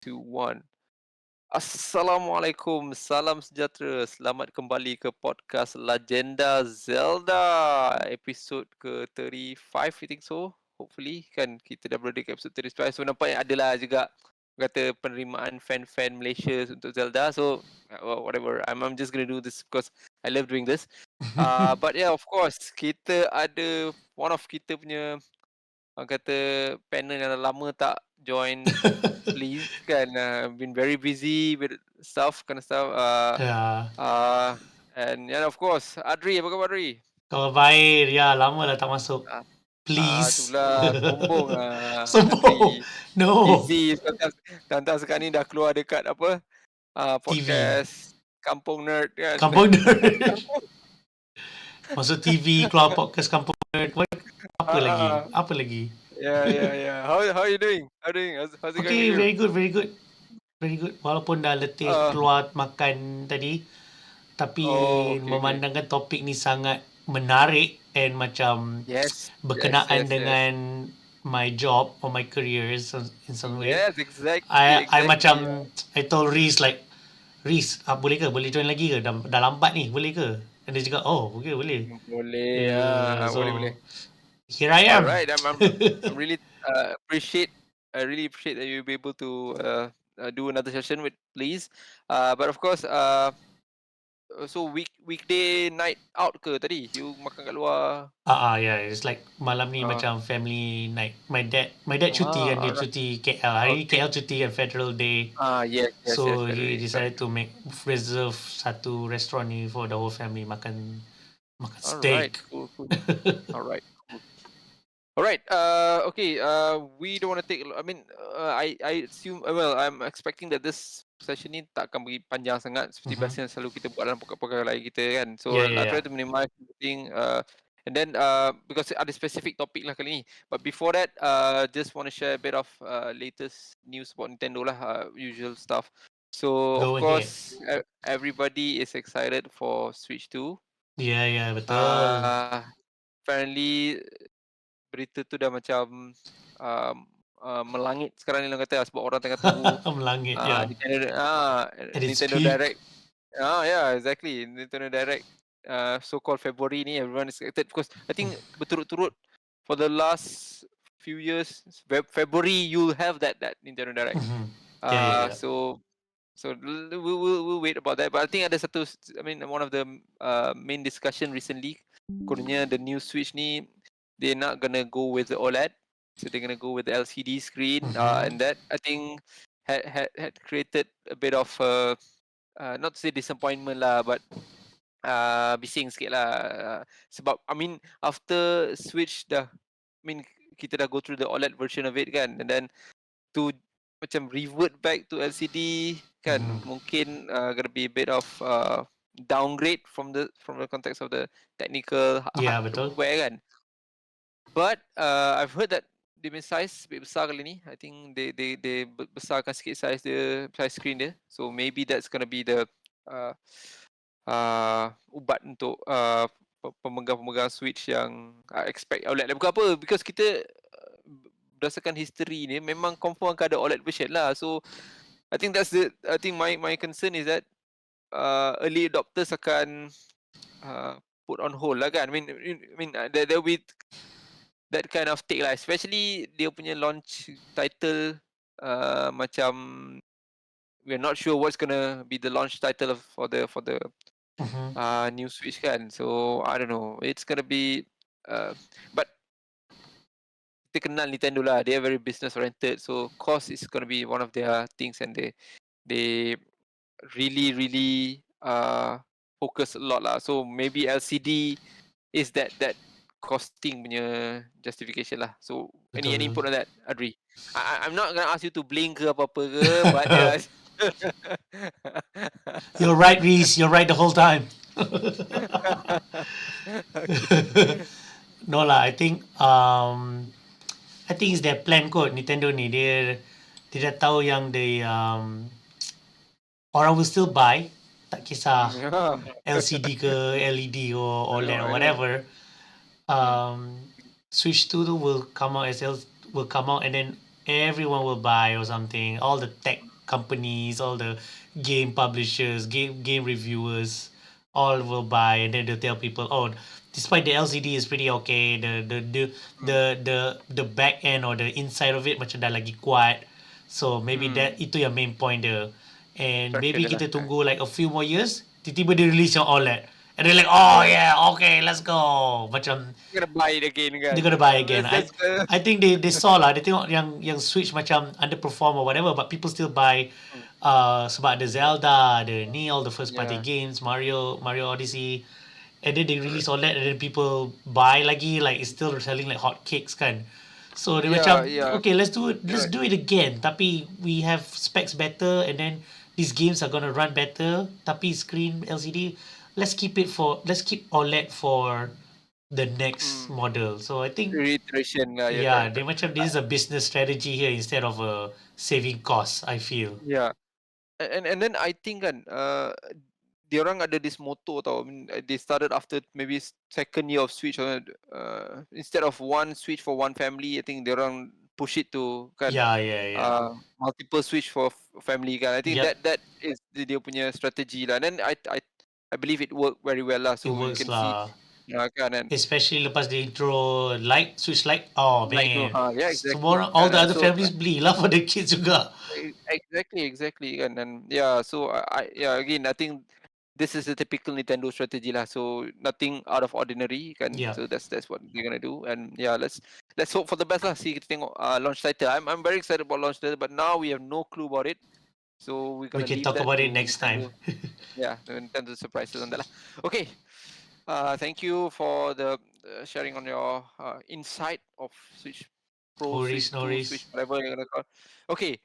2, 1. Assalamualaikum, salam sejahtera. Selamat kembali ke Podcast Lagenda Zelda. Episod ke-35, I think so. Hopefully, kan kita dah berada ke episod 35. So, nampaknya adalah juga kata penerimaan fan-fan Malaysia untuk Zelda. So, whatever. I'm just gonna do this because I love doing this. But yeah, of course, kita ada one of kita punya orang kata panel yang dah lama tak join. Please kan, been very busy with stuff, kind of stuff. Ya, And yeah, of course, Adri, apa khabar Adri? khabar baik. Ya, lama dah tak masuk. Ah, Please. itulah sombong Sombong. Adri. No. Easy, tantang sekarang ni dah keluar dekat apa? TV. Podcast Kampung Nerd kan. Kampung Nerd. Masuk TV, keluar podcast Kampung Nerd. Apa lagi? Apa lagi? Yeah. How are you doing? How's it going Okay, with you? very good, very good. Very good. Walaupun dah letih keluar makan tadi. Tapi Okay. memandangkan topik ni sangat menarik and macam berkenaan dengan my job or my careers in some way. Yes, exactly. I macam I told Reez like, Reez, boleh ke? Boleh join lagi ke? Dah lambat ni, boleh ke? And dia cakap, oh, okay, boleh. Boleh, So, boleh. Here I am. Alright, I'm really appreciate that you'll be able to do another session with please. But of course, so weekday night out ke tadi? You makan kat luar? Yeah, it's like malam ni macam family night. My dad cuti kan, dia cuti KL. Hari ni KL cuti kan, Federal Day. Yes. So he decided to reserve satu restaurant ni for the whole family makan steak. Cool. Alright. Okay. We don't want to take. I mean, I assume. Well, I'm expecting that this session ni tak akan bagi panjang sangat seperti biasa yang selalu kita buat dalam podcast lain kita kan. So I try to minimize everything. And then because ada specific topic lah kali ni. But before that, just want to share a bit of latest news about Nintendo lah, usual stuff. So of course, everybody is excited for Switch 2. Yeah, betul. Apparently berita tu dah macam melangit sekarang ni orang kata sebab orang tengah tunggu melangit Nintendo Direct. Exactly. Nintendo Direct so-called February ni everyone is excited because I think berturut-turut for the last few years February you'll have that Nintendo Direct. So we'll wait about that. But I think ada satu, one of the main discussion recently kononnya the new Switch ni they're not gonna go with the OLED, so they're gonna go with the LCD screen, and that I think had created a bit of not to say disappointment lah, but bising sikit lah. Sebab after Switch kita dah go through the OLED version of it kan, and then to macam revert back to LCD kan, mungkin gonna be a bit of downgrade from the context of the technical hardware kan. But I've heard that dia punya size lebih besar kali ni. I think they besarkan sikit size screen dia. So maybe that's gonna be the ubat untuk pemegang-pemegang Switch yang expect OLED. Bukan apa, because kita berdasarkan history ni memang confirm akan ada OLED version lah. So I think my concern is that early adopters akan put on hold lah kan. I mean there will be that kind of take lah, especially dia punya launch title macam we're not sure what's gonna be the launch title for the new Switch kan. So I don't know, it's gonna be but kita kenal Nintendo lah, they are very business oriented, so cost is gonna be one of their things, and they really focus a lot lah. So maybe LCD is that costing punya justification lah. So any input on that, Adri? I'm not gonna ask you to blink ke apa-apa ke, but you're right, Reez. You're right the whole time. No lah, I think it's their plan kot, Nintendo ni. Dia dah tahu yang orang will still buy, tak kisah LCD ke LED or OLED or whatever. Switch 2 will come out and then everyone will buy or something. All the tech companies, all the game publishers, game reviewers, all will buy, and then they'll tell people, oh, despite the LCD is pretty okay, the back end or the inside of it macam dah lagi kuat. So maybe that itu yang main point dia. And Attraction maybe dia lah. kita tunggu like a few more years, tiba-tiba dia release yang OLED. And they're like, oh yeah, okay, let's go. Macam You're gonna buy it again kan. they're gonna buy again. That's I think they saw lah. They tengok yang Switch macam underperform or whatever, but people still buy. Sebab ada Zelda, ada ni all the first party games, Mario Odyssey, and then they release all that, and then people buy lagi, like it's still selling like hotcakes kan. So they macam okay, let's do it again. Tapi we have specs better, and then these games are gonna run better. Tapi screen LCD, let's keep OLED for the next model. So I think reiteration lah. they macam this is a business strategy here instead of a saving cost, I feel. Yeah. And then I think kan diorang ada this motto tau. I mean, they started after maybe second year of Switch, instead of one Switch for one family, I think diorang push it to kan multiple Switch for family kan. I think that is dia punya strategy lah. And then I believe it worked very well lah. So it works you can lah. see kan, and especially lepas dia intro Switch Lite, oh man, exactly. Semua orang, all the other families beli lah for the kids juga. Exactly kan. And so I again I think this is a typical Nintendo strategy lah. So nothing out of ordinary kan. So that's what they're gonna do. And let's hope for the best lah. See, kita tengok launch title. I'm very excited about launch title, but now we have no clue about it. So we can talk about it next time. Nintendo surprises on that lah. Okay. Thank you for the sharing on your insight of Switch Pro, Switch 2, Switch whatever you're gonna call. Okay.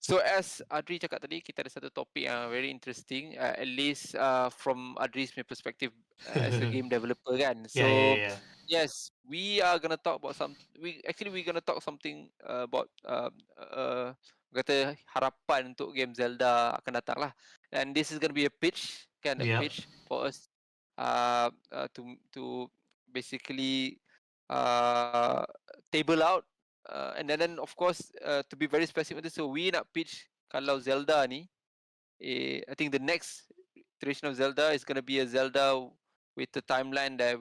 So as Adri cakap tadi, kita ada satu topik yang very interesting, at least from Adri's perspective as a game developer kan. So yes, we are gonna talk about we're gonna talk something about kata harapan untuk game Zelda akan datang lah. And this is gonna be a pitch kan, pitch for us to basically table out. And then of course to be very specific, so we nak pitch kalau Zelda ni I think the next iteration of Zelda is going to be a Zelda with the timeline that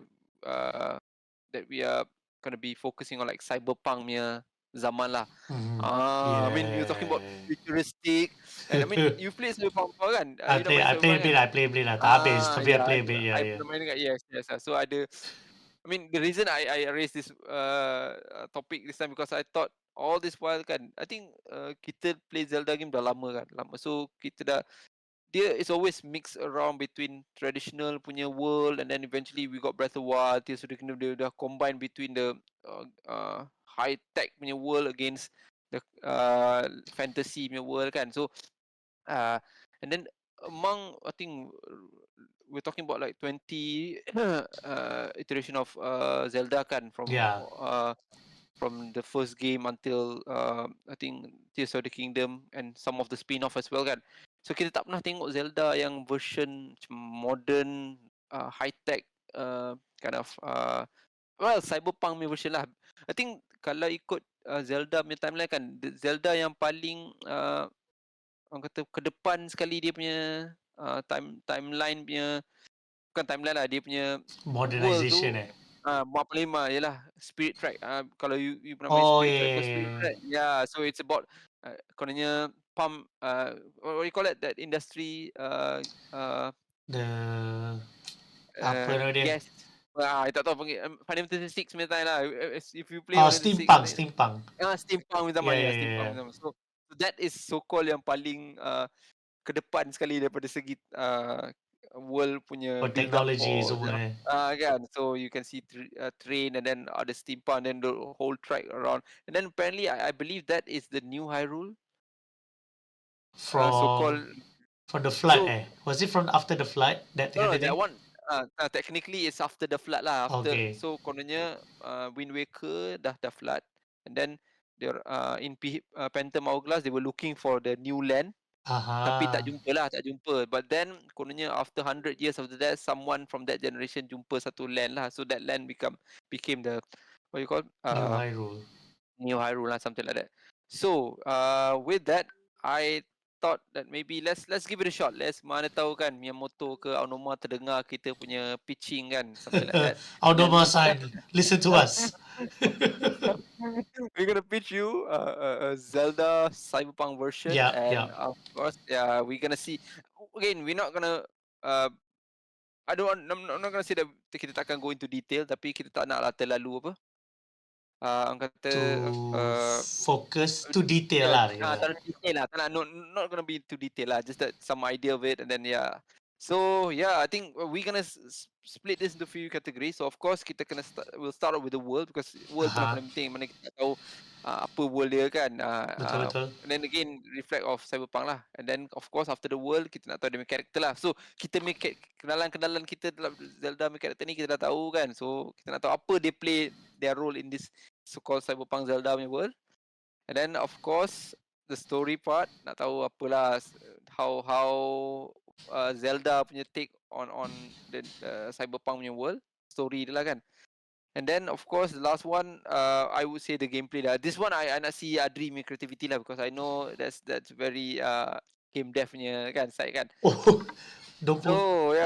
we are going to be focusing on, like CyberPunk punya zaman lah. I mean you're talking about futuristic, and I mean you played CyberPunk kan? I play a bit lah. Tak habis, tapi I play a bit. Yes. So I mean, the reason I raised this topic this time because I thought all this while kan, I think kita play Zelda game dah lama. So kita it's always mixed around between traditional punya world, and then eventually we got Breath of the Wild. So dia dah combine between the high tech punya world against the fantasy punya world kan. So and then among, I think we're talking about like 20 iteration of Zelda kan, from the first game until I think Tears of the Kingdom and some of the spin-off as well kan. So kita tak pernah tengok Zelda yang version modern, high tech, kind of cyberpunk punya version lah. I think kalau ikut Zelda punya timeline kan, Zelda yang paling orang kata ke depan sekali dia punya timeline punya, bukan timeline lah, dia punya modernization paling lama ialah Spirit Track. Kalau you pernah main Spirit Track, so it's about kononnya pump, what do you call it, that industry, the apa nama dia, gas, I tak tahu panggil Final Fantasy 6 punya time lah. If you play steampunk steampunk zaman. So that is so called yang paling ke depan sekali daripada segi world punya technology semua kan. So you can see train, and then ada steampunk, and then the whole track around, and then apparently I believe that is the new Hyrule from so-called from the flood. Was it from after the flood? That one technically it's after the flood lah. So kononnya Wind Waker dah flood, and then they're in Phantom Hourglass they were looking for the new land. Tapi tak jumpa. But then kononnya after 100 years after that, someone from that generation jumpa satu land lah. So that land became the, what you call, New Hyrule lah, something like that. So with that, I thought that maybe let's give it a shot. Mana tahu kan Miyamoto ke Aonuma terdengar kita punya pitching kan, something like that. And then Aonuma-san, listen to us. we're gonna pitch you a Zelda Cyberpunk version, Yeah, and yeah. of course, yeah, we're gonna see. Again, we're not gonna. I'm not gonna say that kita takkan go into detail, tapi kita tak nak lah terlalu apa. Orang kata To focus to detail lah. tak detail lah. Tak nak, not gonna be too detail lah. Just that some idea of it, and then yeah. So yeah, I think we're gonna split this into few categories. So of course kita kena we'll start off with the world, because world tu paling penting. Mana kita tak tahu apa world dia kan. Betul. And then again reflect of Cyberpunk lah. And then of course after the world kita nak tahu dia punya karakter lah. So kita make kenalan kita dalam Zelda punya karakter ni kita dah tahu kan. So kita nak tahu apa dia play their role in this so-called Cyberpunk Zelda punya world. And then of course the story part, nak tahu apalah how Zelda punya take on the Cyberpunk punya world, story dia lah kan. And then of course the last one, I would say the gameplay lah. This one I nak see Adri punya creativity lah, because I know that's very game dev punya kan side kan. Don't put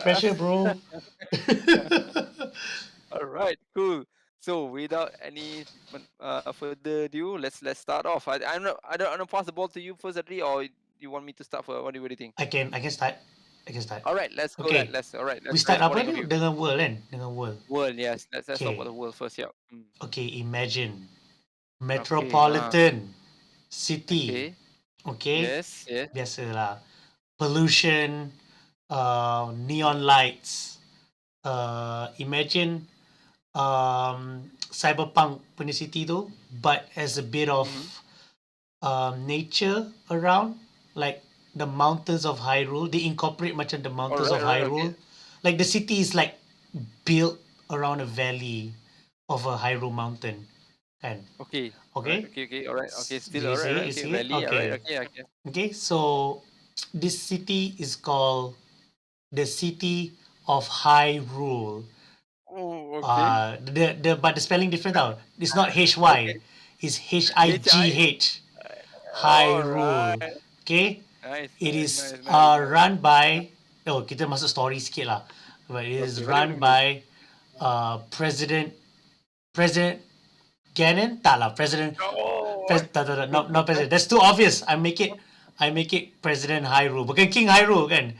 pressure bro. Alright, cool. So without any further ado, let's start off. I don't pass the ball to you first, Adri, or you want me to start first? What do you think? I can start. Alright, let's go. Okay. Let's We start apa ni? Dengan world kan? Dengan world. World, yes. Let's talk about the world first, yeah. Okay, imagine metropolitan city. Okay. Yes. Biasalah. Pollution, neon lights. Imagine Cyberpunk punya city tu, but has a bit of nature around, like the mountains of Hyrule. They incorporate macam the mountains of Hyrule. Okay. Like the city is like built around a valley of a Hyrule mountain. Kan? Okay. Okay, alright. Okay, still alright. Okay, valley, alright. Okay. Okay, so this city is called the City of Hyrule. Oh, okay. But the spelling different tau. It's not HY. It's HIGH. Hyrule. Right. Okay. Nice. It is nice. Run by. Oh, kita masuk story sikit lah. But it is run by President Ganon. Tak lah, President. Not President. That's too obvious. I make it President Hyrule. Bukan King Hyrule kan.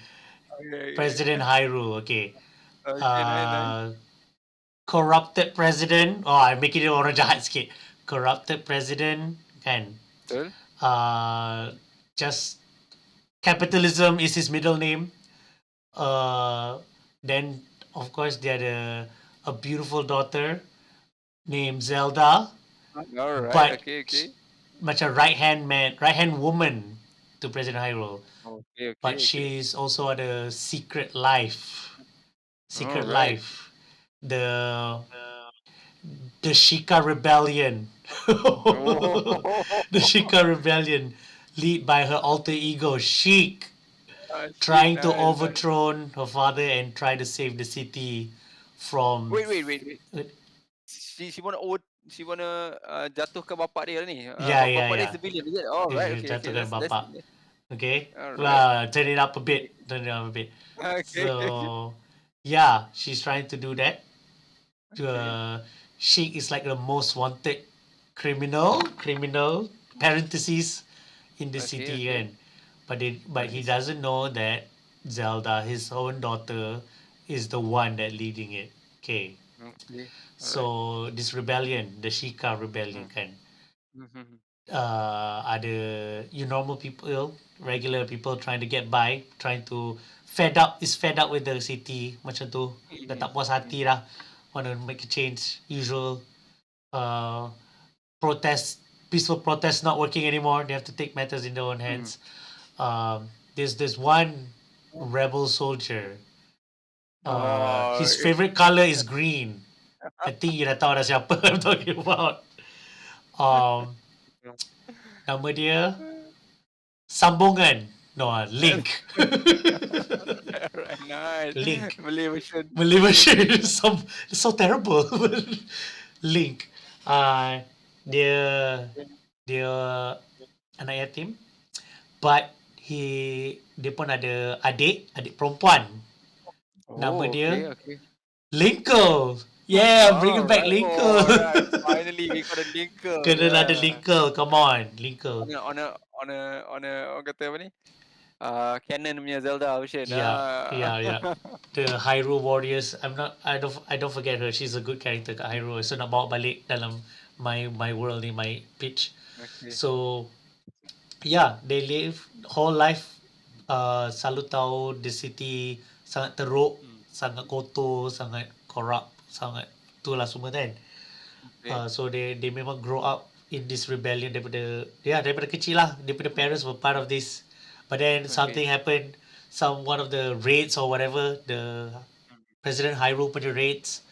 Okay. President Hyrule. Okay. Nice. Corrupted president. Oh, I make it orang jahat sikit. Corrupted president kan. Betul. Just capitalism is his middle name. Then of course they had a beautiful daughter named Zelda. Alright. But Okay. macam right hand woman to President Hyrule. Okay. But she's also had a secret life. Life. The Sheikah Rebellion. The Sheikah Rebellion, lead by her alter ego Sheik, trying to overthrow her father and try to save the city from. Wait. She wanna jatuhkan bapak dia ni. Yeah. Bapak dia is the villain, is it? Oh, right. Okay. Jatuhkan bapak. Okay. Alright. Turn it up a bit. Okay. So yeah, she's trying to do that. Sheik is like the most wanted criminal parentheses in the city kan. But he doesn't know that Zelda, his own daughter, is the one that leading it. Okay. So this rebellion, the Sheikah rebellion kan. Ada normal people, regular people trying to get by, fed up with the city, macam tu, dah tak puas hati lah, want to make a change. Usual peaceful protest not working anymore. They have to take matters in their own hands. There's one rebel soldier. His favorite color is green. I think you dah tahu dah siapa I'm talking about. Nama dia Sambungan. No, Link. Nice. Link. Malay version. It's so terrible. Link. Dia anak yatim, but dia pun ada adik perempuan. Nama Oh, dia okay. Linkle. Yeah, bring back Alright, Linkle. alright. Finally, we got a linker. Kena ada Yeah. Linkle. Come on, Linkle. On a orang kata apa ni? Canon punya Zelda version. Yeah. The Hyrule Warriors. I don't forget her. She's a good character kat Hyrule. So nak bawa balik dalam my world ni, my pitch. Okay. So yeah, they live whole life selalu tahu the city sangat teruk, sangat kotor, sangat corrupt, sangat itulah semua kan. Okay. So they memang grow up in this rebellion daripada kecil lah. Daripada parents were part of this, but then something happened. One of the raids or whatever, the President Hyrule punya raids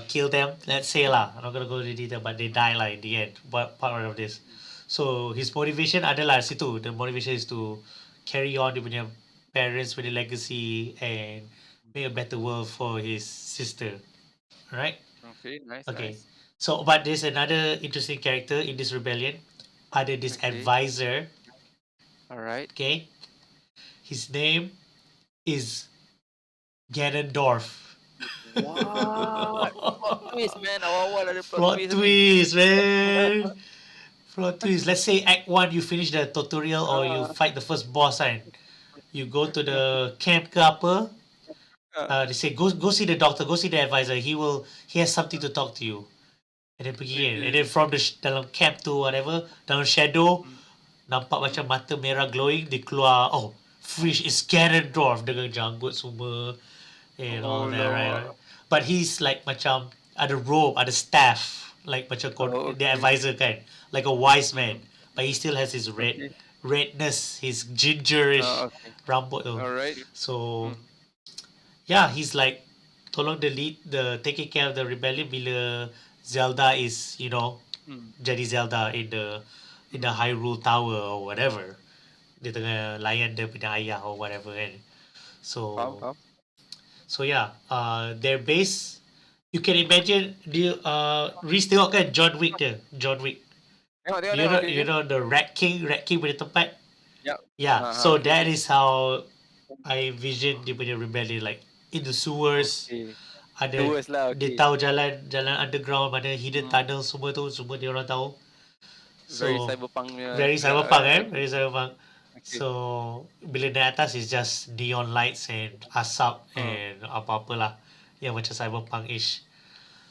kill them. Let's say lah, I'm not gonna go into detail, but they die lah in the end. Part of this. So his motivation adalah situ. The motivation is to carry on dia punya parents punya legacy and make a better world for his sister. Right? Okay, nice. Okay. Nice. So, but there's another interesting character in this rebellion. Ada this advisor. Alright. Okay. His name is Ganondorf. What? Plot twist, man. Awal-awal ada Plot twist, man. Plot twist. Let's say Act 1, you finish the tutorial or you fight the first boss, kan? You go to the camp ke apa? They say, go see the doctor, go see the advisor. He has something to talk to you. And then pergi kan. And then from the dalam camp tu, whatever, dalam shadow, nampak macam mata merah glowing, dia keluar, fish is Ganondorf dengan janggut semua and all that, right? But he's like macam ada robe, ada staff, like macam the advisor kan, like a wise man, but he still has his redness, his gingerish rambut tu. Alright. So yeah, he's like tolong taking care of the rebellion bila Zelda is, jadi Zelda in the Hyrule Tower or whatever. Dia tengah layan dia punya ayah or whatever kan. So yeah, their base, you can imagine Reese tengok kan John Wick dia. Tengok. You know the Rat King punya tempat? Yep. Yeah, so that is how I envision dia punya rebellion, like in the sewers. Ada dia tahu jalan underground, mana hidden tunnel, semua dia orang tahu. So, very cyberpunk. Very cyberpunk. Okay. So bila naik atas is just neon lights and asap and apa-apa lah yang macam cyberpunk-ish.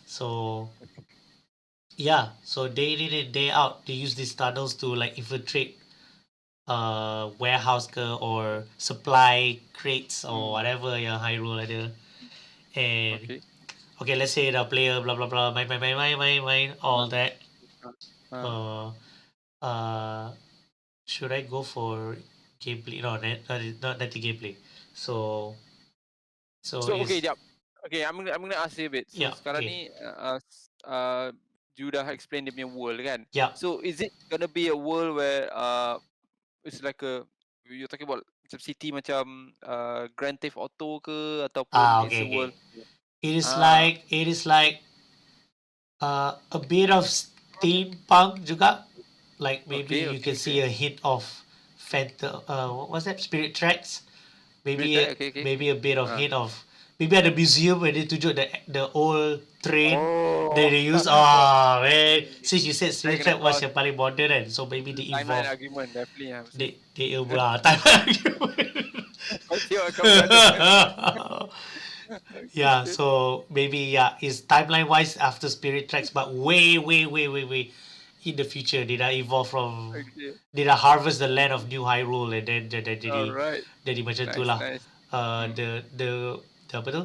So yeah, so day in and day out they use these tunnels to like infiltrate warehouse ke or supply crates or whatever yang Hyrule ada. And okay, let's say the player blah blah blah main all that. Should I go for gameplay? No, not the gameplay. So okay, yeah. Okay, I'm gonna ask you a bit. So sekarang ni you dah explain dia punya world kan? Yeah. So is it gonna be a world where it's like you're talking about macam city macam Grand Theft Auto ke ataupun it's a world? It is like a bit of steampunk juga. Like maybe you can see a hint of Phantom. What's that? Spirit Tracks. Maybe maybe a bit of hint of. Maybe at the museum where they tunjuk the old train that they use. Man. Since you said Spirit Track was yang paling modern kan, so maybe they evolve. Timeline argument definitely. They evolve timeline argument. Yeah, so maybe it's timeline wise after Spirit Tracks, but way in the future did I evolve from did I harvest the land of New Hyrule and then jadi macam tu lah. The apa tu,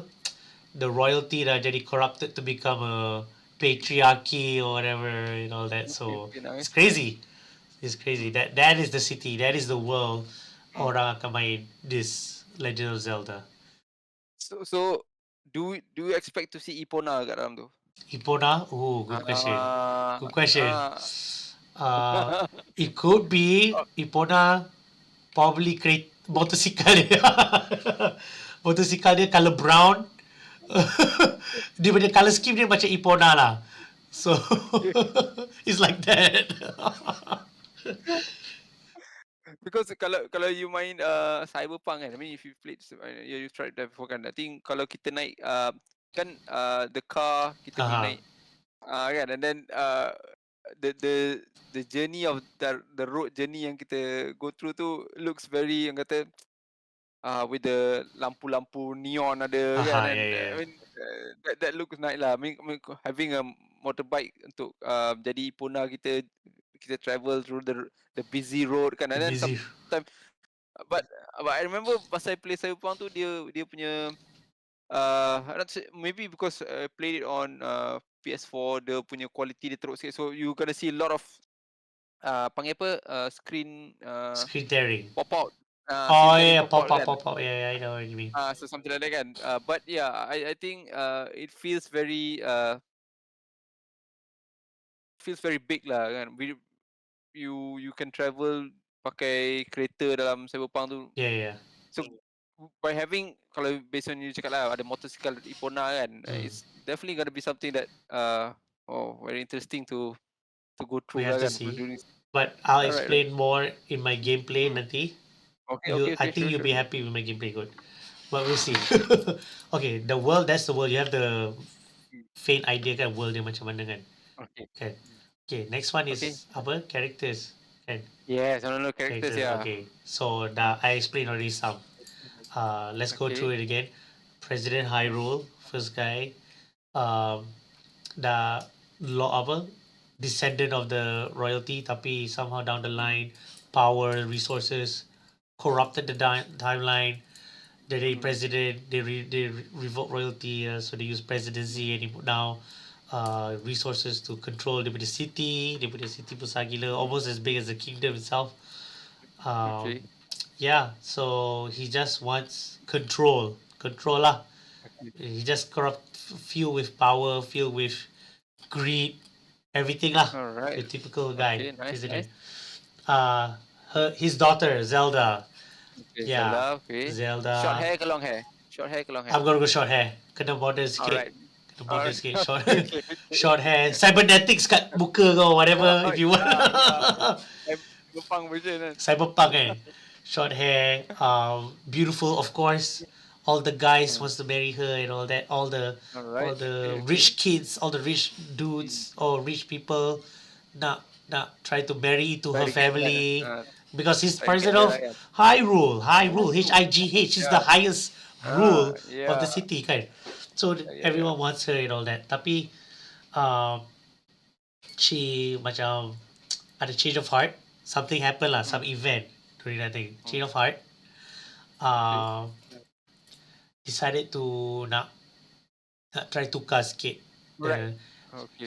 the royalty dah jadi corrupted to become a patriarchy or whatever and all that. So it's crazy. That is the city, that is the world orang akan main this Legend of Zelda. So do you expect to see Epona kat dalam tu? Epona? Good question. It could be Epona probably create motorcycle dia. Motorcycle dia color brown. Dia punya color scheme dia macam Epona lah. So it's like that. Because kalau you main CyberPunk kan, I mean if you played, you tried that before kan, I think kalau kita naik kan the car kita boleh naik kan, and then the journey of the road journey yang kita go through tu looks very, yang kata with the lampu-lampu neon ada kan, and I mean that looks nice lah. I mean having a motorbike untuk jadi ipona kita travel through the busy road kan, and then Busy. sometimes but I remember pasal I play Cyberpunk tu, dia punya maybe because I played it on PS4, dia punya quality dia teruk sikit, so you gonna see a lot of panggil apa screen Screen tearing. pop out. Oh Screen tearing yeah, pop out kan. pop. Yeah, I know what you mean. So something like that kan. But yeah, I think it feels very big lah kan. You can travel pakai kereta dalam Cyberpunk tu. Yeah. So by having, kalau based on you cakap lah, ada motorcycle ipona kan, it's definitely gonna be something that very interesting to go through We have lah to kan. see. But I'll explain more in my gameplay Hmm. nanti. Okay, I think you'll be happy with my gameplay, good. But we'll see. Okay, the world, that's the world. You have the faint idea kan world dia macam mana kan. Okay. Okay, next one is apa? Characters. Kan? Yes, I don't know characters, yeah. Okay, so I explained already some. Let's go through it again. President Hyrule, first guy. The law apa? Descendant of the royalty, tapi somehow down the line, power, resources, corrupted the timeline. The president, they revoke royalty, so they use presidency, and he put now resources to control the city. They put the city besar gila, almost as big as the kingdom itself. Yeah, so he just wants control lah. He just corrupt, filled with power, filled with greed, everything lah. Alright. The typical guy. Nice. His daughter Zelda. Yeah. Zelda. Short hair ke long hair? I'm gonna go short hair. Kena border sikit. Alright. Sikit. Short hair. Cybernetics kat muka kau, whatever if you want. Cyberpunk version kan. Cyberpunk kan. Short hair. Beautiful, of course. All the guys wants to marry her and all that. All the rich kids, all the rich dudes or rich people not try to marry to her family. Because he's president of Hyrule, High-G-H is the highest rule of the city kan. So everyone wants her and all that. Tapi she macam ada change of heart. Something happened lah, some event during that thing. Change of heart. Decided to nak try tukar sikit.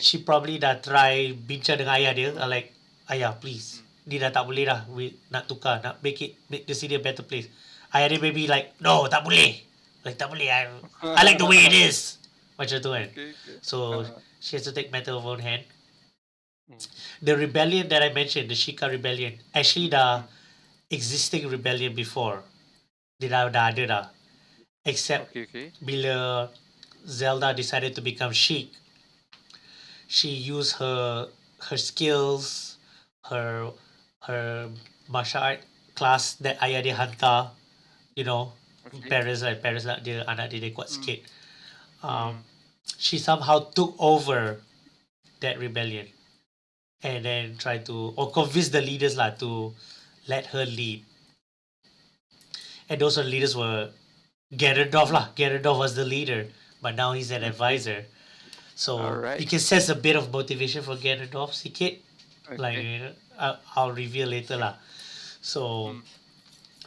She probably dah try bincang dengan ayah dia, like, ayah please, dia dah tak boleh dah, nak tukar, nak make the city a better place. Ayah dia maybe like, no, tak boleh. Like, tak boleh. I like the way it is. Macam tu kan. So, she has to take matter of own hand. The rebellion that I mentioned, the Shika rebellion, actually the existing rebellion before. Dia dah ada dah. Except bila Zelda decided to become Sheik, she used her skills, her martial art class that ayah dia hantar, you know, parents lah, dia anak dia kuat sikit. She somehow took over that rebellion and then tried to, or convince the leaders lah to let her lead. And those leaders were Ganondorf lah. Ganondorf was the leader, but now he's an advisor. So you can sense a bit of motivation for Ganondorf sikit. Like, I'll reveal later lah. So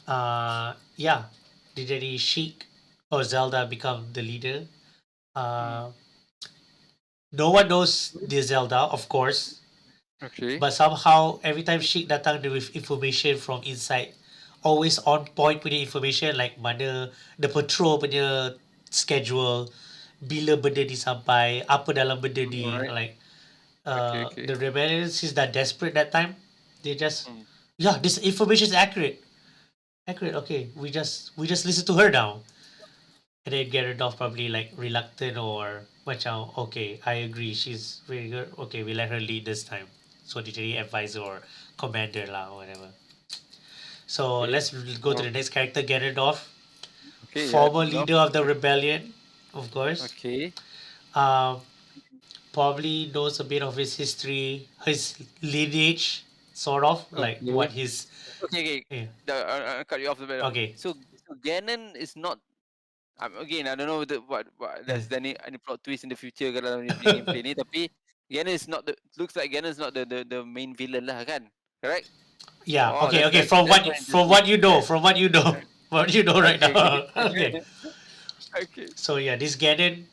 dia jadi Sheik or Zelda become the leader. No one knows the Zelda, of course. But somehow every time Sheik datang with information from inside, always on point punya information, like mana the patrol punya schedule, bila benda ni sampai, apa dalam benda ni, like the rebellions is that desperate that time. They just this information is accurate. Okay, we just listen to her now. And then Ganondorf probably like reluctant or macam, okay, I agree, she's very good. Okay, we let her lead this time. So dia jadi advisor or commander lah or whatever. So Okay. let's go to Oh, the next character, Ganondorf, okay. Yeah. former Love. leader of the rebellion, of course. Okay. Um, Probably knows a bit of his history, his lineage, sort of like Okay. what his. Okay. Okay. Yeah. I'll cut you off the bit. Okay. So Ganon is not. Again, I don't know what Uh, there's any plot twist in the future kalau ni punya gameplay ni. Tapi Ganon is not the looks like Ganon is not the main villain lah kan? Correct? yeah. Oh, Okay. Okay. From that's quite interesting. what you know, what you know right Okay. now. Okay. Okay. So yeah, this Ganon,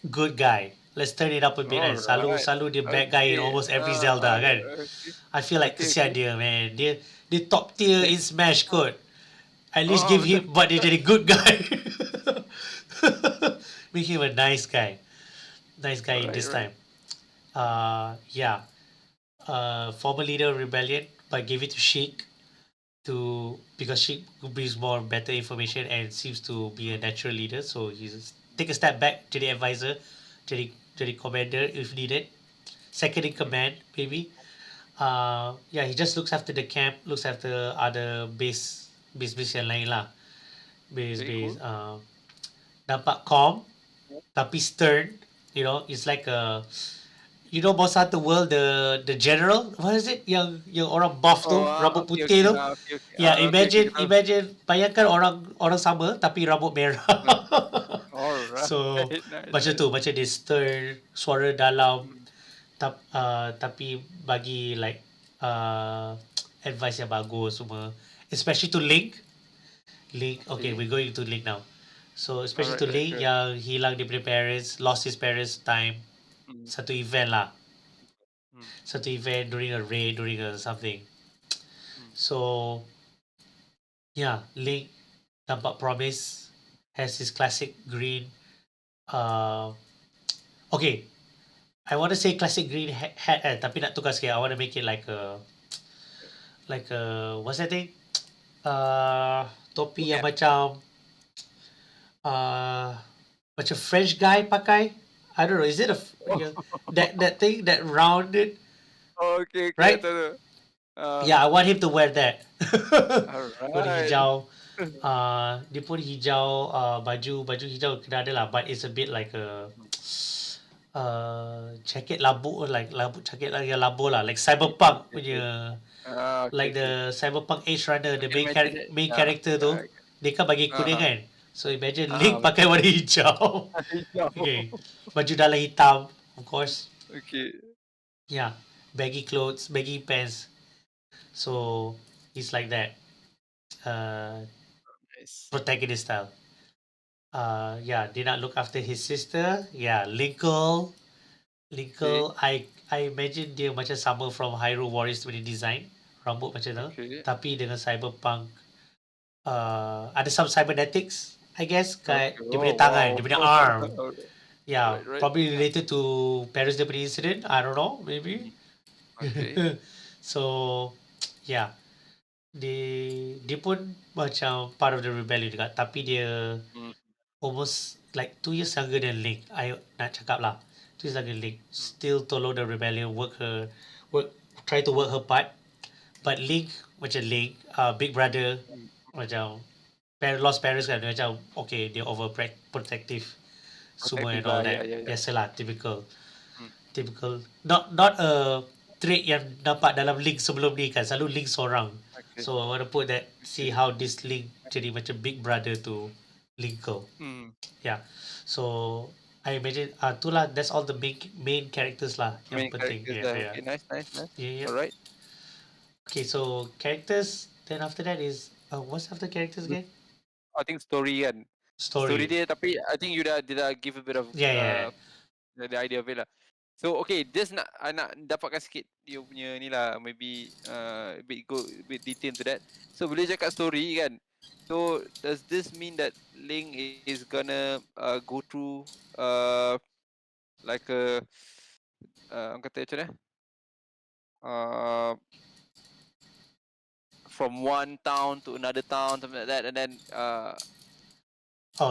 good guy. Let's turn it up a bit. All right. Selalu dia bad guy in Okay. almost every Zelda kan. Okay. I feel like Okay. kesian dia man. Dia top tier in Smash kot. At least Oh, give him, but dia jadi good guy. Make him a nice guy. Nice guy in right, this right. time. Yeah. Former leader of rebellion, but give it to Sheik because Sheik brings more better information and seems to be a natural leader. So he's take a step back to the advisor, to the commander if needed. Second in command, maybe. Yeah, he just looks after the camp, looks after other base yang lain lah. Base Very base. cool. Nampak calm, tapi stern. You know, it's like a. You know Monster Hunter World, the general, what is it? Yang orang buff tu, Oh, rambut okay, putih okay. tu. Okay, okay. Yeah, Okay, okay. imagine, bayangkan orang sama tapi rambut merah. All right. So Nice, macam nice. tu, macam dia stern, suara dalam, Hmm. tapi bagi like advice yang bagus semua. Especially to Link. Okay, Okay. we're going to Link now. So especially to Alright, Link right. yang hilang daripada parents, lost his parents time. Hmm. Satu event lah. Hmm. Satu event during a raid, during a something. Hmm. So yeah, Link nampak promise, has his classic green. Okay, I want to say classic green hat, tapi nak tukar sikit. I want to make it like a what's that thing? Topi yang macam macam French guy pakai. I don't know. Is it that thing that rounded? Oh, okay, okay. Right? Tahu. Yeah, I want him to wear that. Warna Alright. hijau. Dia pun hijau, baju hijau kena ada lah, but it's a bit like a jacket labu, like labu jacket yang labu lah, like CyberPunk punya, Okay, like the CyberPunk Edge Runner, the okay, main character tu, dia kan bagi kuning kan. So imagine Link pakai warna hijau. Okay, baju dalam hitam, of course. Okay. Yeah, baggy clothes, baggy pants. So he's like that. Nice. Protagonist style. Yeah, did not look after his sister. Yeah, Linkle. I imagine dia macam sama from Hyrule Warriors punya design. Rambut macam tu. Okay. Tapi dengan cyberpunk. Ada some cybernetics, I guess. Kat dia punya tangan, dia punya arm. Yeah, Right. probably related to Paris the incident. I don't know, maybe. Okay. So, yeah. Dia pun macam part of the rebellion juga. Tapi dia almost like 2 years younger than Link. I nak cakap lah. 2 years younger than Link. Still tolong the rebellion, try to work her part. But Link, macam Link, big brother, macam lost parents kan, macam okay, dia overprotective semua and all that. Yeah. Biasalah, typical. Not a trait yang nampak dalam Link sebelum ni kan. Selalu Link seorang. Okay. So I want to put that, see how this Link jadi macam big brother to Linkle. Yeah. So I imagine itulah, that's all the main characters lah yang penting. Yeah. Okay, nice. Yeah. Alright. Okay, so characters, then after that is what's after characters again? I think story kan. Story dia, tapi I think you dah give a bit of Yeah. the idea of it lah. So okay, just nak dapatkan sikit dia punya ni lah, maybe a bit detail to that. So boleh cakap story kan. So does this mean that Link is gonna go through like a orang kata macam mana? From one town to another town, something like that, and then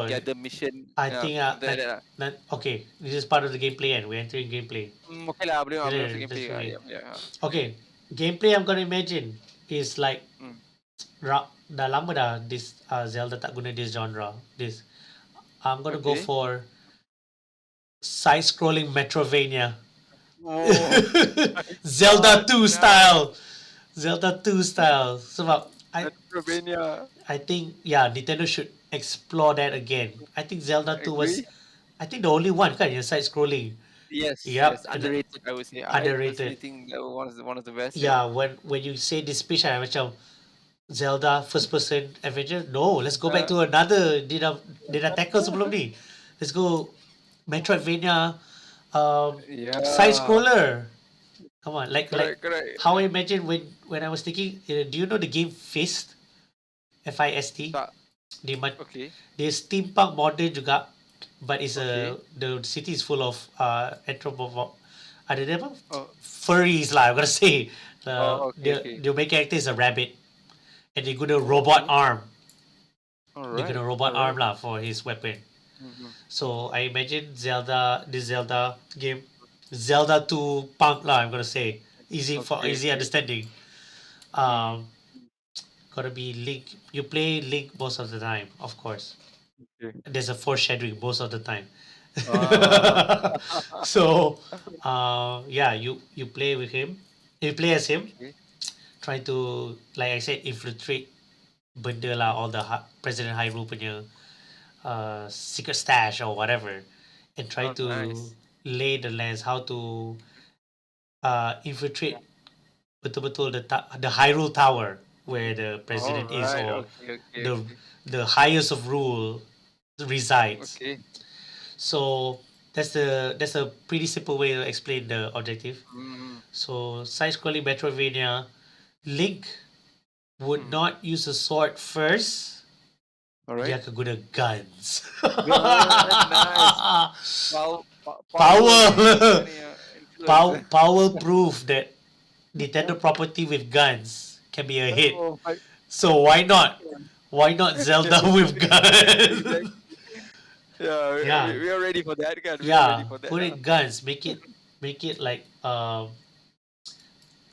get the mission. I think okay, this is part of the gameplay and we're entering gameplay. Okay lah, boleh Yeah, gameplay. that's Yeah. Okay, gameplay I'm gonna imagine is like dah lama dah this Zelda tak guna this genre. This I'm gonna go Okay. for side-scrolling Metrovania. Oh, Zelda 2 nice. style. Zelda 2 style. Sebab Metrovania. I think Nintendo should explore that again. I think Zelda 2 was Agree. I think the only one kan yang side-scrolling. Yes, Yep, yes. Underrated, I would say. I personally underrated. think that one of the best. Yeah, when you say this pitch, I macam Zelda first person adventure. No, let's go back to another. Dia dah tackle sebelum ni. Let's go Metroidvania side Yeah. scroller. Come on, like Correct. how I imagine when I was thinking. Do you know the game Fist? Fist. Tak. Dia Okay. steampunk modern juga, but it's Okay. the city is full of ada apa? Oh, Furries lah. I'm gonna say. okay. The main character is a rabbit, and they gonna robot arm. They Alright. gonna robot arm lah for his weapon. Mhm. So I imagine this Zelda game, Zelda 2 Punk lah. I'm gonna say easy Okay. understanding. Gotta be Link. You play Link most of the time, of course. Okay. There's a foreshadowing most of the time. Ah. So you play with him. You play as him, Okay. trying to, like I said, infiltrate benda lah, all the President Hyrule punya secret stash or whatever, and try to Nice. lay the lands, how to infiltrate betul-betul the Hyrule Tower where the president is, or Okay. the highest of rule resides. Okay. So that's a pretty simple way to explain the objective. Mm. So side-scrolling Metrovania, Link would not use a sword first. Dia Alright. akan guna guns. Nice. Power proof that Nintendo property with guns can be a hit. Oh, So why not? Why not Zelda with guns? exactly. Yeah, Yeah. we are ready for that, kan? We are ready for that. Put in guns. Make it like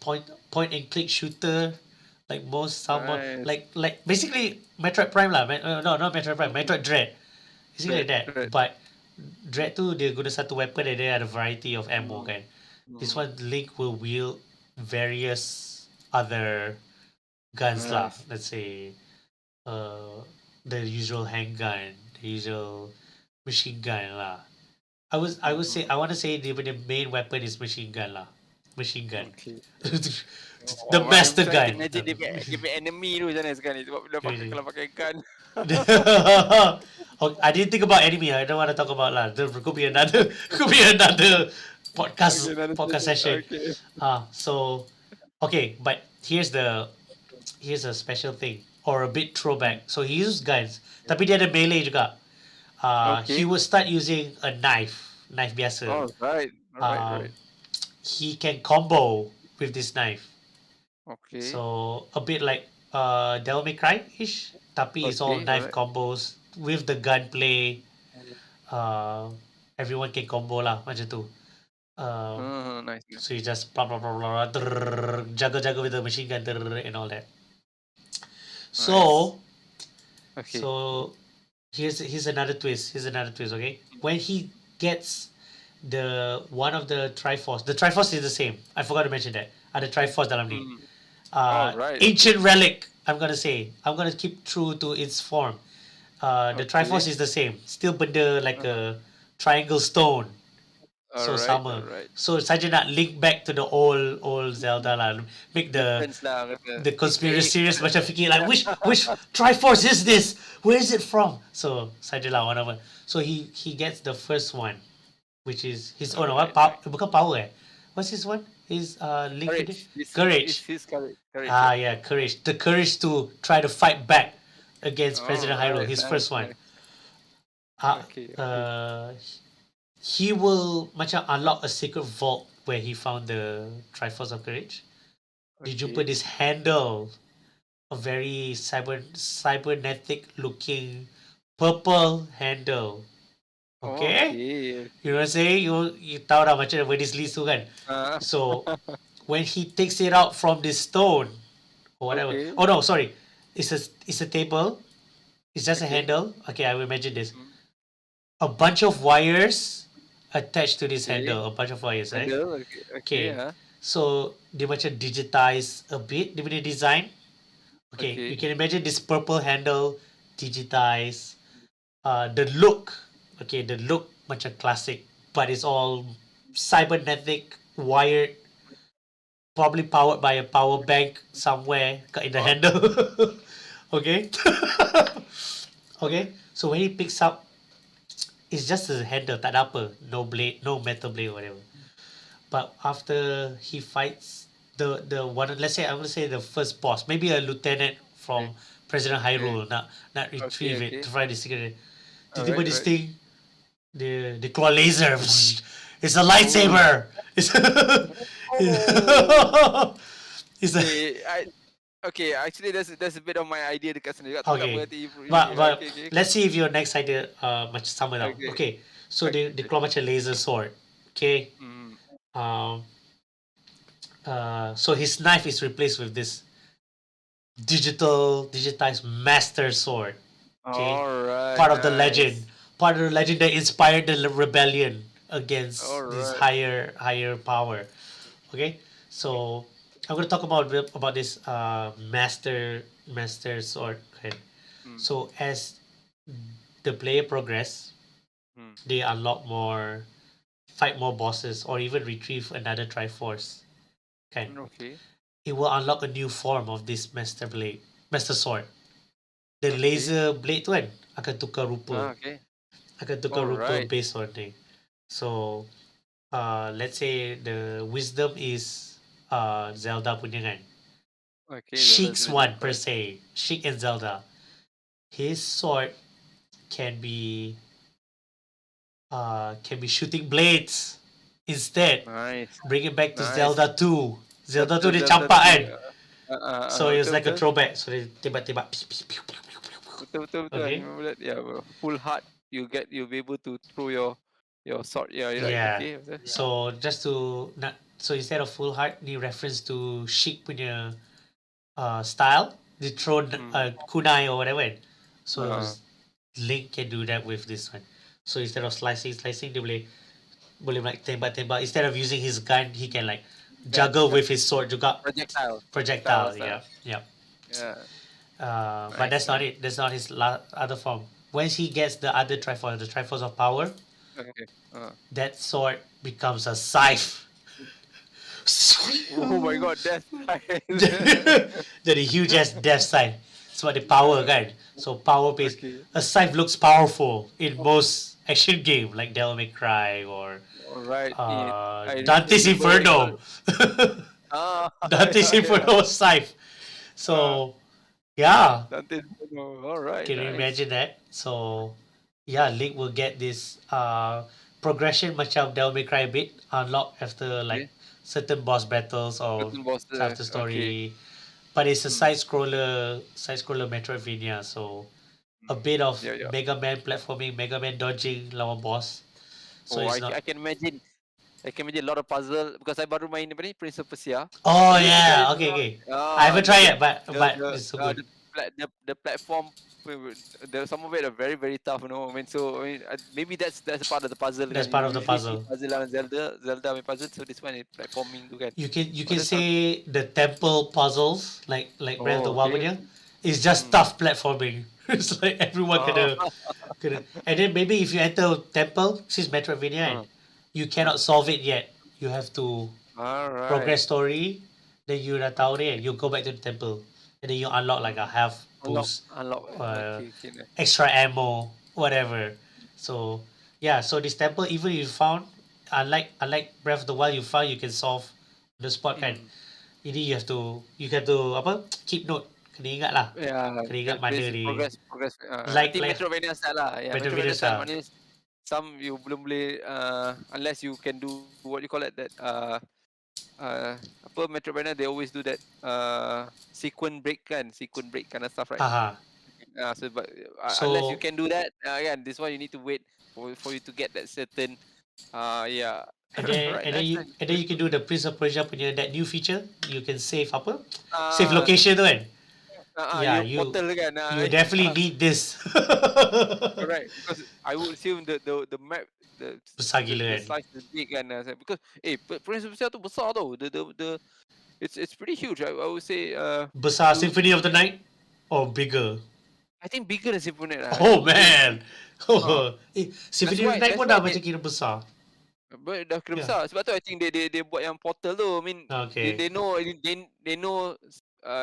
point and click shooter, like most someone Nice. like basically Metroid Prime lah. No, not Metroid Prime. Metroid Dread. Basically like that. Dread. But Dread tu dia guna satu weapon and dia ada variety of ammo kan. This one Link will wield various other guns lah. Nice. Let's say the usual handgun, the usual machine gun lah. I want to say the main weapon is machine gun lah. Machine gun. Okay. The master gun. Imagine dia punya enemy tu macam mana sekarang ni. Sebab dia pakai, kalau pakai gun. I didn't think about enemy. I don't want to talk about lah. There could be another podcast session. Okay. But here's a special thing, or a bit throwback. So he uses guns, tapi dia ada melee juga. He will start using a knife biasa. Oh, right. Right. He can combo with this knife. Okay. So a bit like Devil May Cry-ish, tapi it's all knife combos with the gunplay. Everyone can combo lah macam tu. Nice. So you just blah blah blah blah jaga with the machine gun and all that. So Okay. so here's another twist. Okay, when he gets the one of the Triforce, the Triforce is the same. I forgot to mention that. Ada Triforce dalam ni. Right. Ancient relic. I'm gonna keep true to its form. The Triforce is the same. Still benda like a triangle stone. So sama. So saja nak link back to the old Zelda lah. Make the conspiracy theorists macam fikir like which Triforce is this? Where is it from? So saja lah one of them. So he gets the first one, which is his own. Bukan power. What's his one? His link. Courage. His courage. Yeah, courage. The courage to try to fight back against President Hyrule. His first one. He will macam unlock a secret vault where he found the Triforce of Courage. Dia jumpa this handle, a very cybernetic looking purple handle. Okay? You know what I'm saying? You tahu dah macam Verdi's list tu kan? So when he takes it out from this stone or whatever. Oh no, sorry. it's a table. It's just a Okay. handle. Okay, I will imagine this. Mm. A bunch of wires attached to this Okay. handle. A bunch of wires, right? Handle. Okay. Okay. Okay. So dia macam digitize a bit dia punya design. Okay, you Okay. can imagine this purple handle digitize. The look, okay, the look macam classic, but it's all cybernetic, wired, probably powered by a power bank somewhere in the handle. Okay. Okay. So when he picks up, it's just a handle, tak ada apa, no blade, no metal blade or whatever. But after he fights the one, let's say I'm gonna say the first boss, maybe a lieutenant from President Hyrule, not retrieve it to find the secret. Tiba-tiba this thing, the keluar laser. It's a lightsaber. It's it's a Okay, actually that's a bit of my idea dekat sana juga. okay. But let's see if your next idea macam sama tau. Okay. Okay. So dia keluar macam laser sword. Okay. Mm. So his knife is replaced with this digitized master sword. Okay. Alright. Part of the legend. Part of the legend that inspired the rebellion against this Alright. higher power. Okay. So I'm gonna talk about this master sword. Okay. Mm. So as the player progress, they unlock more, fight more bosses, or even retrieve another Triforce. Okay. Okay. It will unlock a new form of this master sword. The laser blade tu kan akan tukar rupa. Okay. Akan tukar rupa based on ni. So let's say the wisdom is Zelda punya kan. Okay. Sheik's one per se. Sheik and Zelda. His sword can be shooting blades instead. Nice. Bring it back to Zelda 2. Zelda 2 dia campak kan. So it's like a throwback. So dia tembak-tembak. Betul. Okay. Yeah, full heart. You'll be able to throw your sword. Yeah, you're right. Okay. So just to so instead of full heart, ni reference to Sheik punya style. They throw kunai or whatever. So Link can do that with this one. So instead of slicing, dia boleh like tembak-tembak. Instead of using his gun, he can like juggle with his sword juga. Projectile. Yeah. But that's not it. That's not his other form. Once he gets the other Triforce, the Triforce of Power, that sword becomes a scythe. Oh my god, death Jadi huge ass death scythe. Sebab dia power kan. So power based. A scythe looks powerful in most action game like Devil May Cry or Dante's Inferno. Dante's Inferno scythe. So yeah. Dante's Inferno. Alright. Can you imagine that? So yeah, Link will get this progression macam Devil May Cry a bit unlock after like certain boss battles or after story. But it's a side scroller Metroidvania, so a bit of Mega Man platforming, Mega Man dodging lawan boss. So I can imagine a lot of puzzle because I baru main apa ni Prince of Persia. Oh yeah, okay. I haven't tried it, but it's so good. The platform, some of it are very very tough, you know. I mean, maybe that's part of the puzzle. That's part of the puzzle. Puzzle on Zelda puzzle. So this one is platforming tu kan. You can say the temple puzzles like Breath of the Wild punya is just tough platforming. It's like everyone can. And then maybe if you enter a temple, since Metroidvania, you cannot solve it yet. You have to progress story. Then you dah tahu ni, you go back to the temple. And then you unlock like a half boost, extra ammo, whatever. So yeah, so this temple, even if you found, unlike Breath of the Wild, you can solve the spot kan. Ini you have to apa? Keep note. Kena ingat lah. Kena ingat mana ni. Progress. Like Metroidvania style lah. Yeah, Metroidvania style. Some you belum boleh unless you can do what you call it that apa Metroidvania they always do that sequence break kind of stuff, right? So unless you can do that again, this one you need to wait for you to get that certain and then you can do the Prince of Persia punya that new feature, you can save apa? Save location tu kan. Yeah, you portal kan. you definitely need this. Correct, because I would assume the map, Besar gila the kan. size is big kan. Because Prince of Persia tu besar tau. The it's pretty huge. I would say Besar you Symphony of the Night or bigger? I think bigger than Symphony lah. Oh Because man. Symphony of the Night that's pun why dah they macam kira besar. dah kira Yeah. besar. Sebab tu I think they buat yang portal tu. I mean Okay. they know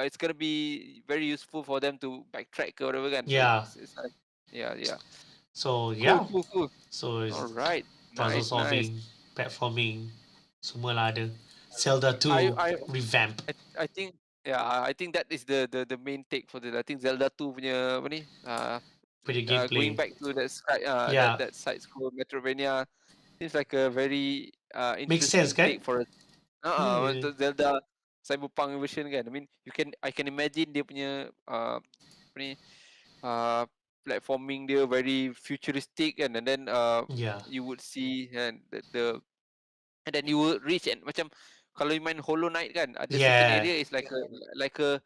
it's gonna be very useful for them to backtrack or whatever kan. Yeah. So it's like yeah. So yeah. Cool. So it's Alright. puzzle Nice. solving, platforming, semua lah ada. Zelda 2 I revamp. I think I think that is the main take for I think Zelda 2 punya apa ni Pretty going gameplay. back to that side Yeah. that side scroll Metroidvania seems like a very Makes interesting sense kan? take for Yeah. Zelda CyberPunk version kan. I mean I can imagine dia punya apa ni platforming dia very futuristic kan, and then Yeah. you would see and and then you will reach and macam kalau you main Hollow Knight kan, ada certain Yeah. area is like a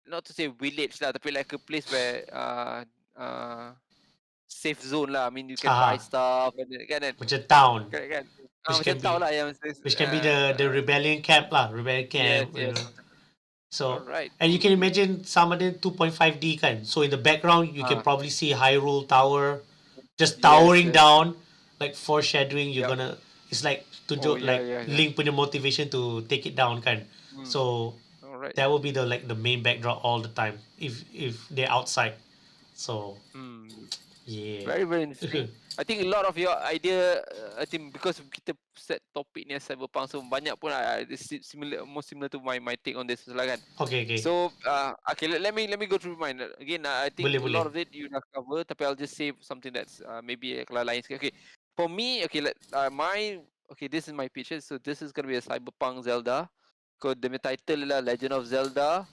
not to say village lah, tapi like a place where safe zone lah. I mean you can buy stuff and kan. Macam town. Correct kan? Which Macam can tahu be lah yang which can be the rebellion camp lah, rebellion camp. You yes. know. So Alright. and you can imagine some of them 2.5D kan. So in the background you can probably see Hyrule Tower just towering down, like foreshadowing you're gonna. It's like tunjuk Link punya motivation to take it down kan. So that will be the main backdrop all the time if they're outside. So yeah. Very interesting. I think a lot of your idea, I think because kita set topik ni CyberPunk, so banyak pun more similar to my take on this lah kan. Okay. So okay, let me go through mine again. I think a lot of it you dah cover, tapi I'll just say something that's maybe kalau lain sikit. Okay, for me, this is my pitch. So this is gonna be a CyberPunk Zelda. So the title lah Legend of Zelda.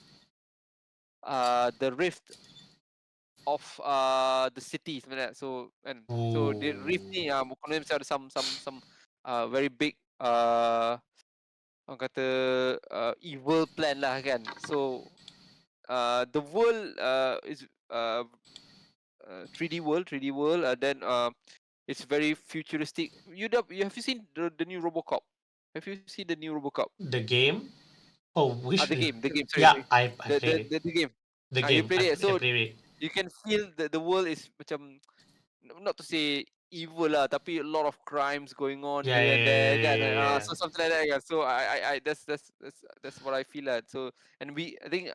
The Rift of the city sebenarnya. So the Rift ni mungkin mesti ada some very big orang kata evil plan lah kan. So the world is 3D world, then it's very futuristic. Have you seen the new RoboCop? Have you seen the new RoboCop? The game? Oh, which the game? Sorry. Yeah, I played it. The game. The game. You played it. So I played it. you can feel the world is macam, not to say evil lah, tapi a lot of crimes going on here and there kan. So something like that kan. So I that's what I feel lah. So and I think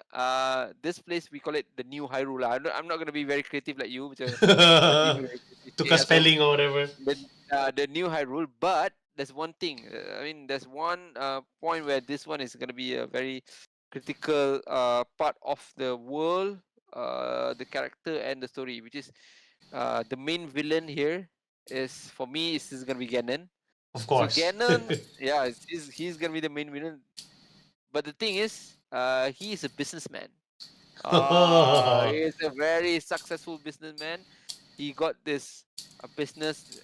this place we call it the new Hyrule lah. I'm not gonna be very creative like you macam tukar spelling or whatever. The new Hyrule, but there's one thing. I mean there's one point where this one is gonna be a very critical part of the world, the character and the story, which is the main villain here is, for me, is gonna be Ganon. Of course. So Ganon, he's gonna be the main villain. But the thing is, he is a businessman. He is a very successful businessman. He got this business.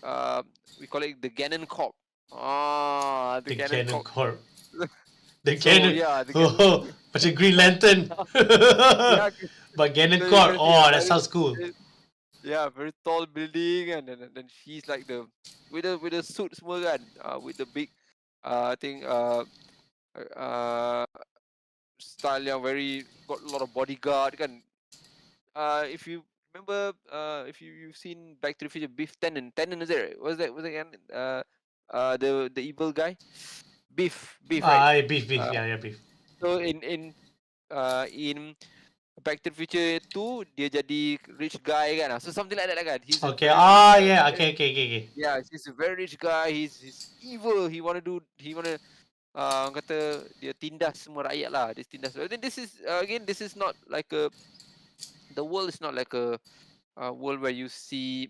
We call it the Ganon Corp. The Ganon Corp. The Ganon. Macam Green Lantern. But Ganon Corp. That sounds cool. Yeah, very tall building, and then she's like with the suit semua kan, with the big I think style yang very got a lot of bodyguard kan. If you remember, if you've seen Back to the Future, Biff Tannen is there? Was that kan? The evil guy, Biff. Right? Biff. Yeah, Biff. So in Back to the Future 2, dia jadi rich guy kan. So something like that kan. He's okay. Okay. Yeah, he's a very rich guy. He's evil. He wanna kata dia tindas semua rakyat lah. Dia tindas. I think this is not like the world is not like a world where you see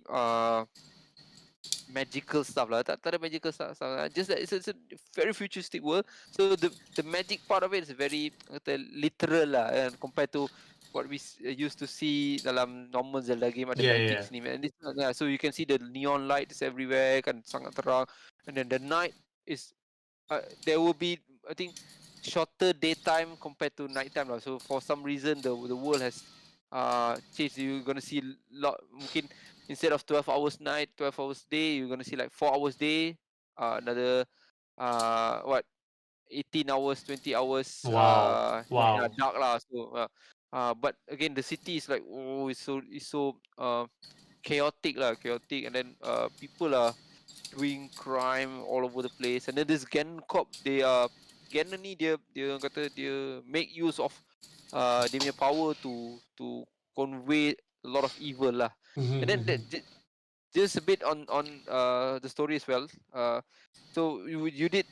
magical stuff lah. Tak ada magical stuff lah. Just that it's a very futuristic world. So the magic part of it is very literal lah, compared to what we used to see dalam normal Zelda game. Ada magic ni. And this, so you can see the neon lights everywhere kan, sangat terang. And then the night is there will be, I think, shorter daytime compared to nighttime lah. So for some reason the world has changed. You're gonna see lot mungkin instead of 12 hours night, 12 hours day, you're gonna see like 4 hours day, another what 18 hours, 20 hours Wow. dark lah. So but again the city is like it's so chaotic, and then people are doing crime all over the place. And then this Ganon Corp, Ganon ni dia kata dia make use of dia punya power to convey a lot of evil lah. And then just a bit on the story as well. So you did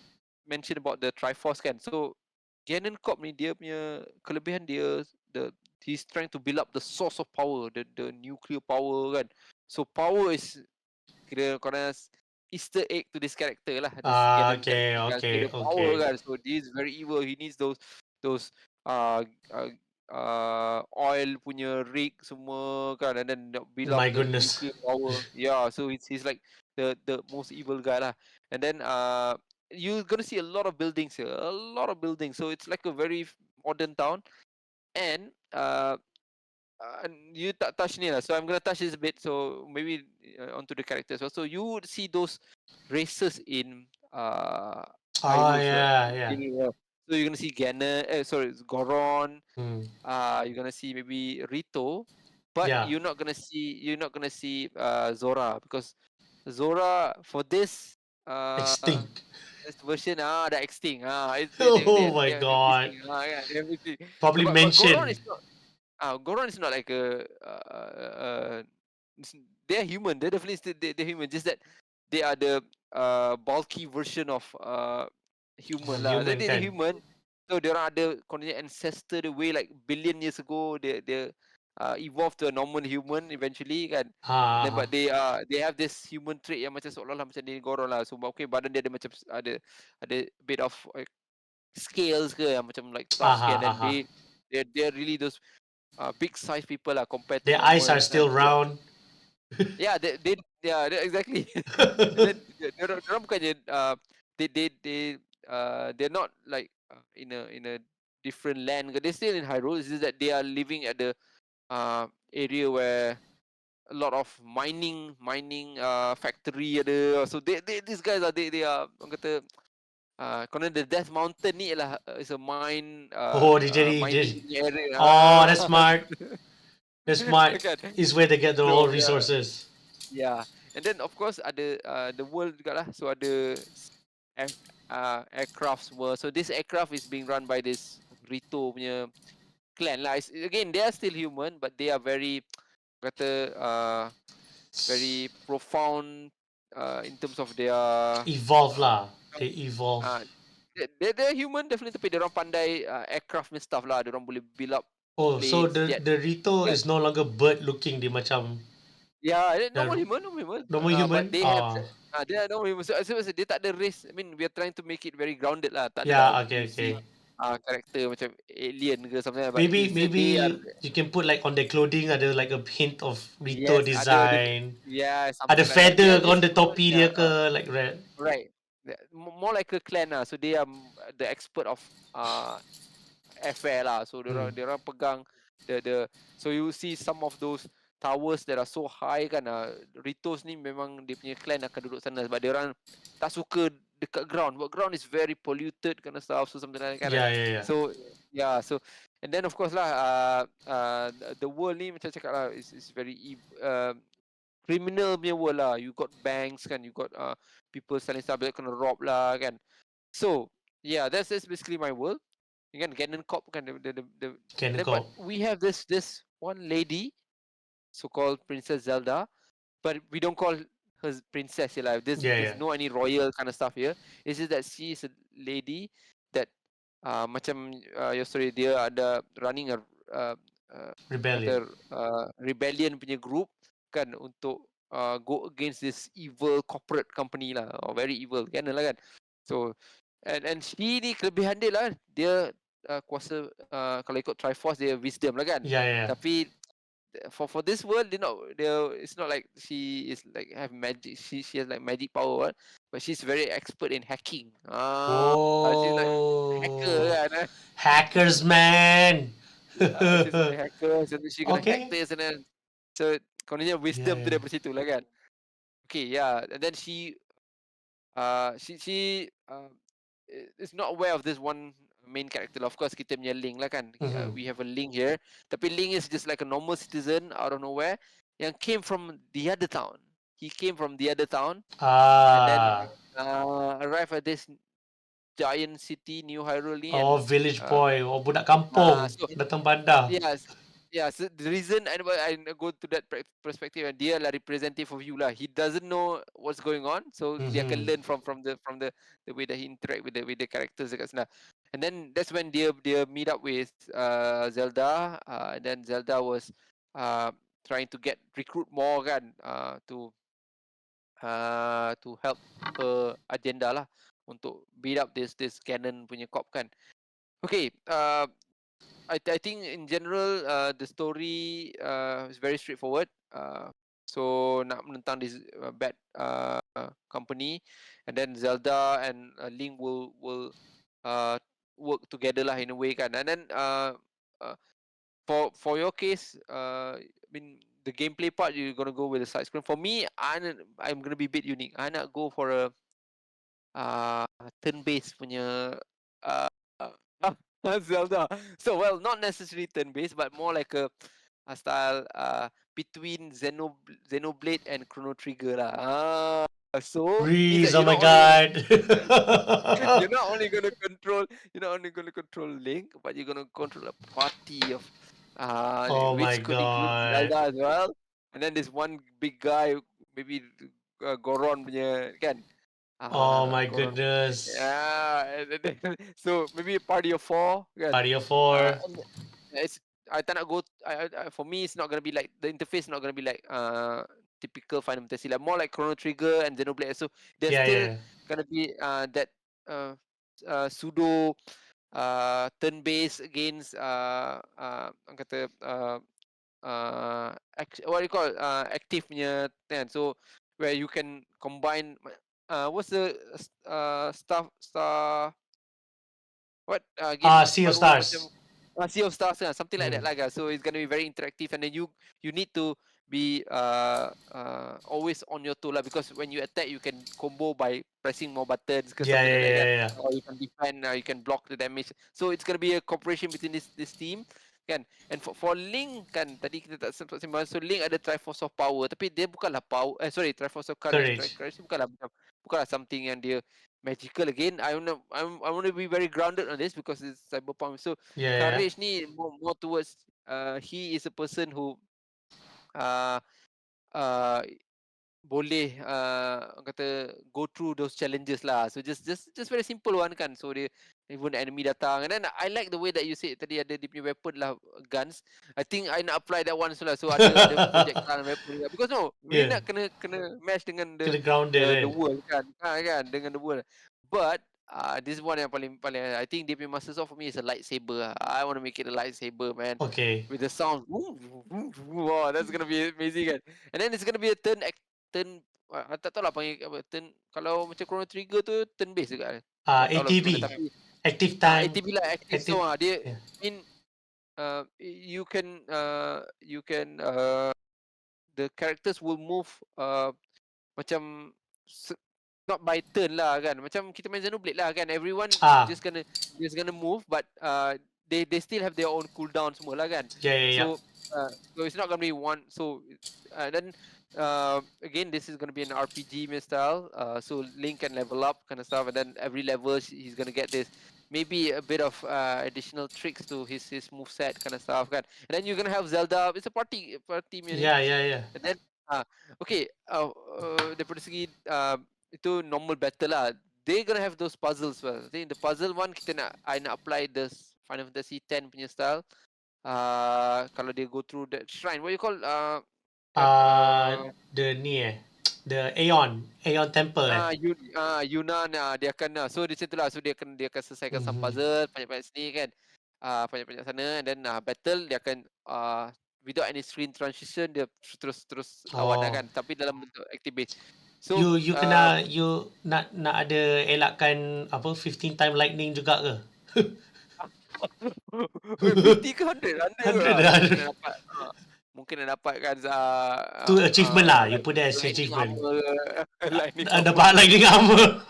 mention about the Triforce kan. So Ganon Corp ni dia punya kelebihan dia he's trying to build up the source of power, the nuclear power kan. So power is kira korang Easter egg to this character lah. This Ganon character kan. So the power kan. So he's very evil. He needs those oil punya rig semua kan, and then build up the nuclear power. Yeah, so he's like the most evil guy lah. And then you're gonna see a lot of buildings here, so it's like a very modern town. And you touch ni lah, so I'm gonna touch this a bit, so maybe onto the characters. So you would see those races in yeah. So you're gonna see Goron. You're gonna see maybe Rito, but you're not gonna see Zora, because Zora for this extinct. This version the extinct. My god. Probably mentioned. Goron is not like they're human. They're definitely they're human. Just that they are the bulky version of human lah. They're human. So they are the ancestor the way like billion years ago they evolved to a normal human eventually kan. But they have this human trait yang macam seolah-olah macam ni Goron lah. So okay, badan dia ada macam ada bit of scales ke yang macam like tough and then they're really those big size people lah compared to their eyes are still round. Yeah, they exactly. Then they're bukannya they're not like in a different land. They're still in Hyrule. It's just that they are living at the area where a lot of mining factory ada. So these guys are they are orang kata the Death Mountain ni lah is a mine mining area. That's smart. That's smart. Is where they get the raw resources. Yeah. And then of course ada the world juga lah. So ada aircraft semua. So this aircraft is being run by this Rito punya clan lah. Again, they are still human, but they are very very profound in terms of their evolve lah. They evolve. They're human definitely, tapi dia orang pandai aircraft and stuff lah. Dia orang boleh build up. So the Rito is no longer bird looking. Dia macam normal human. But they have they are normal human. So dia tak ada race. I mean, we are trying to make it very grounded lah. Tak ada okay. Character macam alien ke something. Maybe you can put like on their clothing ada like a hint of Rito design. Ada feather on the topi dia ke like red. Right. More like a clan lah. So they are the expert of airfare lah. So dia orang pegang the so you see some of those towers that are so high kan. Ritos ni memang dia punya clan akan duduk sana sebab dia orang tak suka dekat ground. But ground is very polluted kind of stuff. So something like that. So and then of course lah the world ni macam cakap lah is very criminal punya world lah. You got banks kan, you got people selling stuff that kena rob lah kan. So that's basically my world. Kan Ganon Corp kan the Ganon Corp. But we have this one lady, so-called Princess Zelda, but we don't call her princess here. There's no any royal kind of stuff here. It's just that she is a lady that macam your story dia ada running a rebellion punya group kan untuk go against this evil corporate company lah, or very evil kan lah kan. So and she ni kelebihan dia lah, dia kuasa kalau ikut Triforce dia wisdom lah kan. Yeah. Tapi for this world, it's not like she is like have magic. She has like magic power, but she's very expert in hacking. She's like hacker Oh, kan. hackers, man. She's a hacker, so she's gonna hack Okay. this and then so kononnya wisdom tu Yeah. daripada situ lah kan. Okay, yeah, and then she is not aware of this one main character lah. Of course kita punya Link lah kan. We have a Link here, tapi Link is just like a normal citizen out of nowhere yang came from the other town. He came from the other town and then arrived at this giant city, New Hyrule ni. Oh, And village boy. Oh, budak kampung. so Datang bandar. so the reason I go to that perspective, and dia lah representative of you lah. He doesn't know what's going on, so dia can learn from the way that he interact with the characters dekat sana. And then that's when dia meet up with Zelda, and then Zelda was trying to recruit more kan, to help her agenda lah untuk beat up this Ganon punya cop kan. Okay, I think in general the story is very straightforward. So nak menentang this bad company, and then Zelda and Link will work together lah in a way kan. And then for your case, I mean the gameplay part you're gonna go with the side screen. For me, I'm gonna be a bit unique. I nak go for a turn-based punya Zelda. So not necessarily turn-based, but more like a style between Xenoblade and Chrono Trigger lah. So Reez, oh my god. you're not only gonna control Link, but you're gonna control a party of Oh my which could include god. Zelda as well. And then there's one big guy, maybe Goron punya kan. Oh my Goron. goodness. Yeah, so maybe a party of 4 kan. Party of 4. I tak nak go. For me, it's not gonna be like the interface. Is not gonna be like typical Final Fantasy. Like more like Chrono Trigger and Xenoblade. So there's still gonna be that pseudo turn-based against kata what do you call active punya kan. So where you can combine what's the star what game Sea of Stars. Sea of Stars, something like that lah. So it's gonna be very interactive, and then you need to be always on your toe lah, because when you attack you can combo by pressing more buttons ke something like that. Or you can defend, you can block the damage. So it's gonna be a cooperation between this team kan. And for Link kan, tadi kita tak sempat sembang. So Link ada Triforce of Power, tapi dia bukanlah Triforce of Courage. Bukanlah something yang dia magical again. I want to be very grounded on this because it's cyberpunk. So courage ni more towards he is a person who boleh kata go through those challenges lah. So just very simple one kan. So dia even enemy datang, and then I like the way that you said tadi ada dia punya weapon lah, guns. I think I nak apply that one so lah. So ada projectile weapon lah. Because we nak kena match dengan the world kan. Kan dengan the world. But this one yang paling I think dia punya master sword for me is a lightsaber. I want to make it a lightsaber, man. Okay. With the sound. Wow, that's gonna be amazing kan. And then it's gonna be a turn tak tahu lah panggil apa, turn. Kalau macam Chrono Trigger tu turn based juga. ATB. Active time. ATB lah, active. So dia you can the characters will move macam not by turn lah kan. Macam kita main Xenoblade lah kan. Everyone just gonna move, but they still have their own cooldown semua lah kan. So it's not gonna be one. So then again, this is gonna be an RPG style. So Link can level up kind of stuff, and then every level he's gonna get this maybe a bit of additional tricks to his moveset kind of stuff kan. And then you're gonna have Zelda. It's a party music. Yeah. And then okay, daripada segi itu normal battle lah. They're gonna have those puzzles. Well, I think the puzzle one I nak apply the Final Fantasy 10 punya style. Kalau they go through that shrine, what you call the Aeon Temple. Yunnan, dia akan so di situ lah. So dia akan selesaikan some puzzle banyak-banyak sini kan. Banyak-banyak sana, and then battle dia akan without any screen transition, dia terus lawan lah Oh. kan, tapi dalam bentuk active base. So You nak ada elakkan apa 15 time lightning juga ke? 50 ke 100? 100 lah. dah. Mungkin nak dapatkan Tu achievement lah. You like put that as lightning achievement. armor ke, lightning Dapat lightning armor.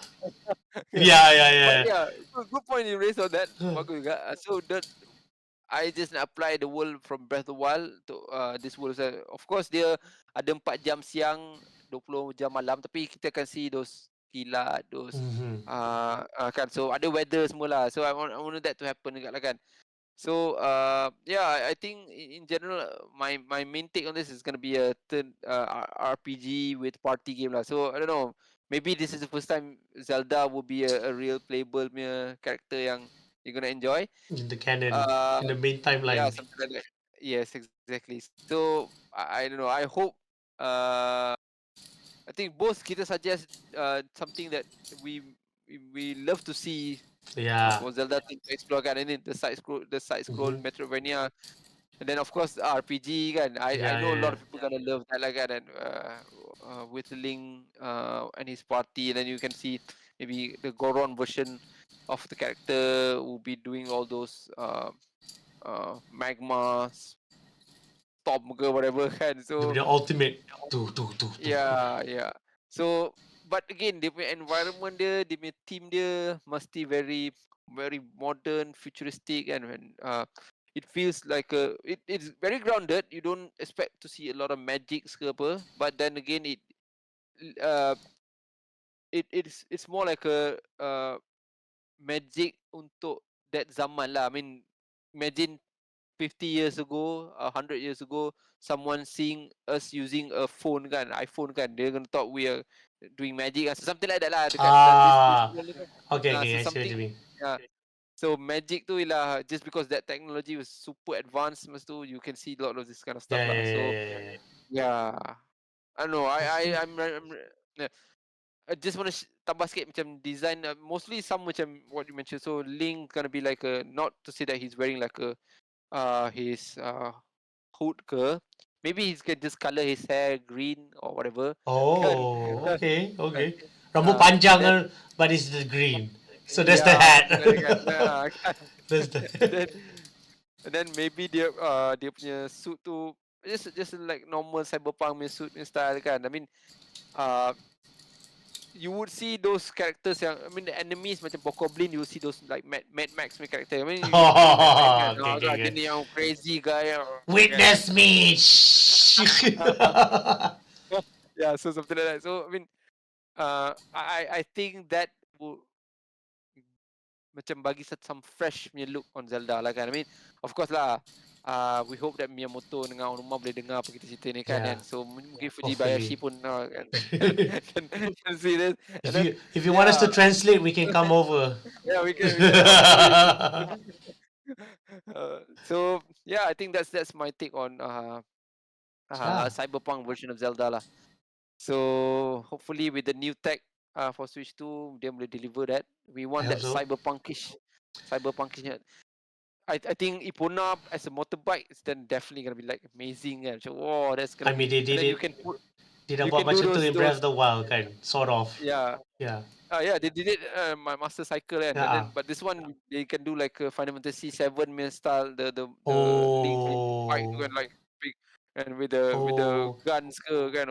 Yeah. But yeah, good point you raised on that. Bagus juga. So I just nak apply the world from Breath of the Wild to this world. Of course dia ada 4 jam siang, 20 jam malam, tapi kita akan see those kilat, those kan. So ada weather semua lah. So I want that to happen juga lah kan. So yeah, I think in general my main take on this is going to be a RPG with party game lah. So I don't know, maybe this is the first time Zelda will be a real playable character yang you're going to enjoy in the canon, in the main timeline. Yeah, something like that. Yes, exactly. So I don't know, I hope I think both kita suggest something that we love to see. Yeah. For Zelda to explore kan, ini the side scroll Metroidvania, and then of course RPG kan. I know a lot of people gonna love that lah kan, and with Link and his party, and then you can see maybe the Goron version of the character will be doing all those magma storm ke whatever kan. So the ultimate yeah. So but again, the environment dia, the team dia mesti very modern, futuristic, and it feels like it's very grounded. You don't expect to see a lot of magics ke apa, but then again it's more like a magic untuk that zaman lah. I mean, imagine 50 years ago, 100 years ago, someone seeing us using a phone kan, iPhone kan, they're gonna thought we are doing magic, so something like that lah. Okay, I see what you mean. Yeah. So magic tu ialah just because that technology was super advanced, masa tu you can see a lot of this kind of stuff lah. So yeah, I don't know. I'm I just want to tambah sikit macam design, mostly some macam what you mentioned. So Link gonna be like not to say that he's wearing like his hood ke. Maybe he can just color his hair green or whatever. Oh, okay. Rambut panjang kan, but it's the green. So that's the hat. That's the. And then maybe dia punya suit tu just like normal cyberpunk punya suit style kan. I mean, you would see those characters yang, I mean, the enemies macam Bokoblin, you will see those like Mad Max punya character. I mean, okay. Dia yang crazy guy. Witness me. Yeah, so something like that. So I mean, I think that will macam bagi some fresh punya look on Zelda lah kan. I mean, of course lah, we hope that Miyamoto dengan orang rumah boleh dengar apa kita cerita ni kan. And so mungkin Fujibayashi pun can see this. If you want us to translate, we can come over. Yeah, we can. So yeah, I think that's my take on cyberpunk version of Zelda lah. So hopefully with the new tech for Switch 2, dia boleh deliver that. We want that cyberpunkish. I think Epona as a motorbike is then definitely gonna be like amazing kan. So that's gonna. I mean, they buat macam tu in Breath of the Wild kan, sort of. Yeah. They did it my Master Cycle kan. But this one they can do like a Final Fantasy 7 style, the Link bike kan, like big and with the guns ke kan.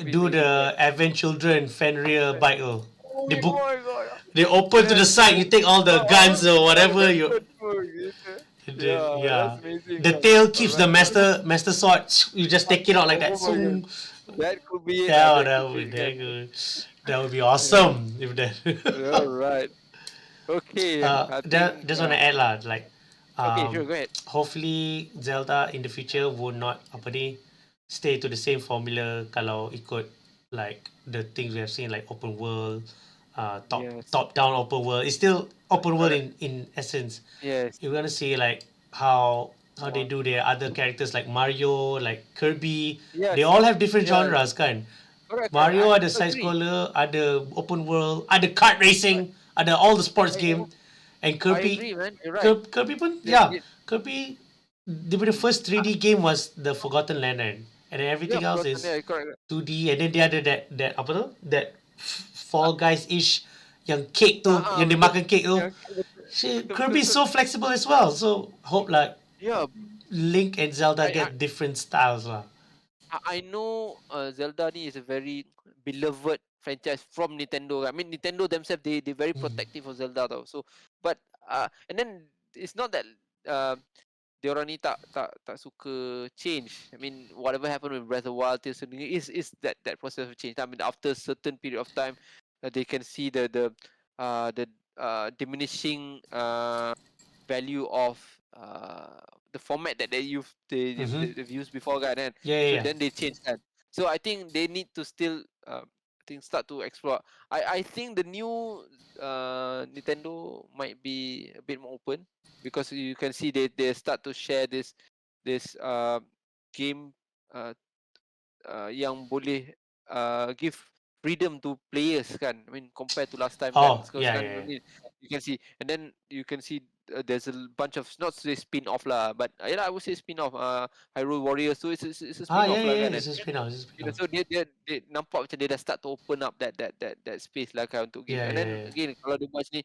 Do the Advent Children Fenrir bike tu. Oh my god. They open to the side, you take all the guns or whatever you. That's amazing. The tail keeps the master sword. You just take it out like that. That could be it. Yeah, that would be good. That would be awesome if that. All right. Okay. Just want to add lah, like. Okay, sure, go ahead. Hopefully Zelda in the future would not stay to the same formula kalau ikut like the things we have seen, like open world, top down open world. It's still open world in essence. Yes. You're gonna see like how they do their other characters like Mario, like Kirby. Yes. They all have different genres kan. Correct. Mario ada side scroller, ada open world, ada kart racing, ada all the sports game. And Kirby, I agree, man. You're right. Kirby pun, Kirby the first 3D game was the Forgotten Land, and then everything else Forgotten, is correct. 2D, and then dia ada that apa tu, that Fall Guys ish yang cake tu, yang dia Betul. makan cake tu. Ya, betul, Kirby is so flexible as well, so hope like Yeah, Link and Zelda I get different styles lah. I know Zelda ni is a very beloved franchise from Nintendo. I mean Nintendo themselves they very protective of Zelda tau. So but and then it's not that diorang ni tak suka change. I mean whatever happened with Breath of the Wild is that process of change. I mean after a certain period of time they can see the diminishing value of the format that they've used before kan. Yeah. Then they change kan. So I think they need to still start to explore. I think the new Nintendo might be a bit more open because you can see they start to share this game yang boleh give freedom to players kan. I mean compared to last time kan. You can see, and then you can see there's a bunch of, not to say spin-off lah, but I would say spin-off. Hyrule Warriors, so it's a spin-off lah kan. It's a spin-off. So dia nampak macam dia dah start to open up that space lah kan untuk game. And then again kalau dia buat ni,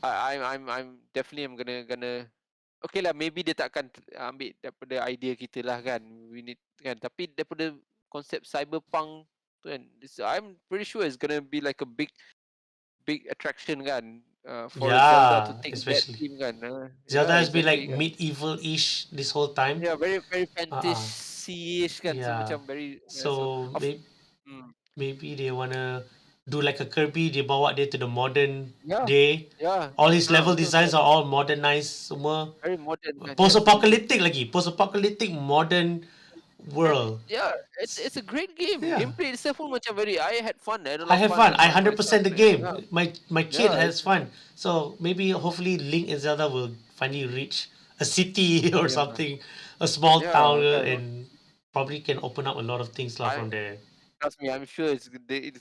I'm definitely gonna okay lah, maybe dia takkan ambil daripada idea kita lah kan. We need kan, tapi daripada konsep cyberpunk tu kan, I'm pretty sure it's gonna be like a big attraction kan. For Zelda to take that theme kan. Zelda has been like medieval-ish this whole time. Yeah, very fantasy-ish kan. So macam very. Maybe they wanna do like a Kirby, dia bawa dia to the modern day. Yeah. All his level designs are all modernized semua. Very modern. Post-apocalyptic lagi. Post-apocalyptic modern world. Yeah, it's a great game. Gameplay itself pun macam very. I had fun. I had fun. I 100% the game. My kid has fun. So maybe hopefully Link and Zelda will finally reach a city or something, a small town, and probably can open up a lot of things from there. Trust me, I'm sure it's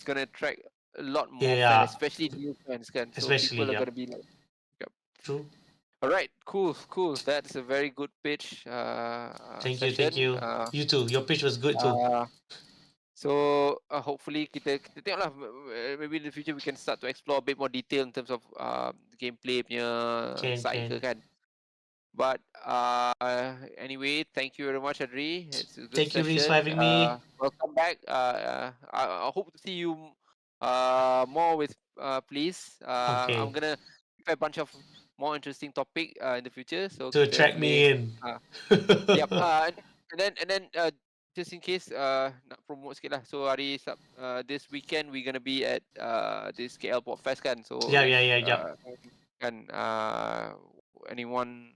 gonna attract a lot more fans, especially new fans kan. So especially, people are gonna be like. True. All right, cool. That's a very good pitch. Thank you. You too. Your pitch was good too. So hopefully kita tengoklah, maybe in the future we can start to explore a bit more detail in terms of gameplay punya cycle kan. But anyway, thank you very much, Adri. It's a good thank session. you, Reez, for having me. Welcome back. I hope to see you more with please. I'm gonna prepare a bunch of more interesting topic in the future. So to attract me in. Yep. And then just in case nak promote sikit lah. So hari this weekend we're gonna be at this KL Pop Fest kan. So yeah. Kan anyone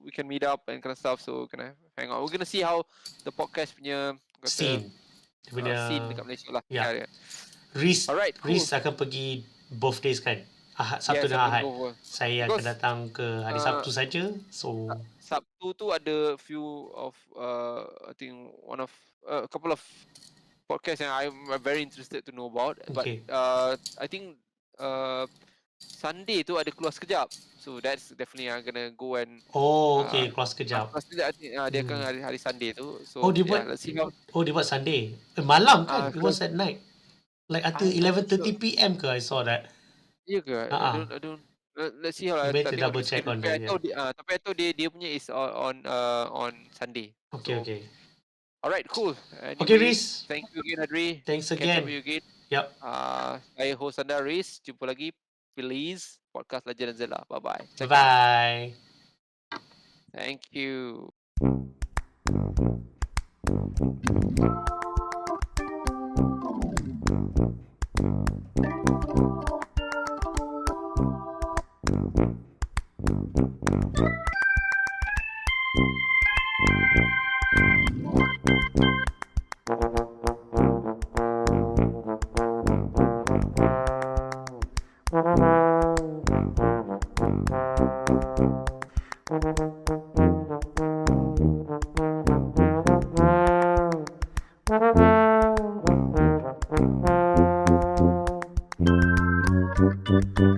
we can meet up and kind of stuff. So gonna hang out. We're gonna see how the podcast punya scene dekat Malaysia lah. Yeah. Reez, alright, cool. Reez akan pergi both days kan? Sabtu dan Ahad. Saya akan datang ke hari Sabtu saja. So Sabtu tu ada few of I think one of a couple of podcasts yang I'm very interested to know about. Okay. But I think Sunday tu ada keluar sekejap. So that's definitely I'm gonna go and keluar sekejap. I think dia akan hari Sunday tu. So dia buat let's see how. Dia buat Sunday. Malam kan? It was at night. Like until 11:30 PM ke I saw that. Ya ke? I don't. Let's see how. Better double check on that. Tapi I tahu dia punya is on Sunday. Okay. Alright, cool. Anyway, okay, Reez. Thank you again, Adri. Thanks again. Catch up with you again. Yep. Saya host anda, Reez. Jumpa lagi. Please, Podcast Lagenda Zelda. Bye-bye. Bye-bye. Thank you. Thank you.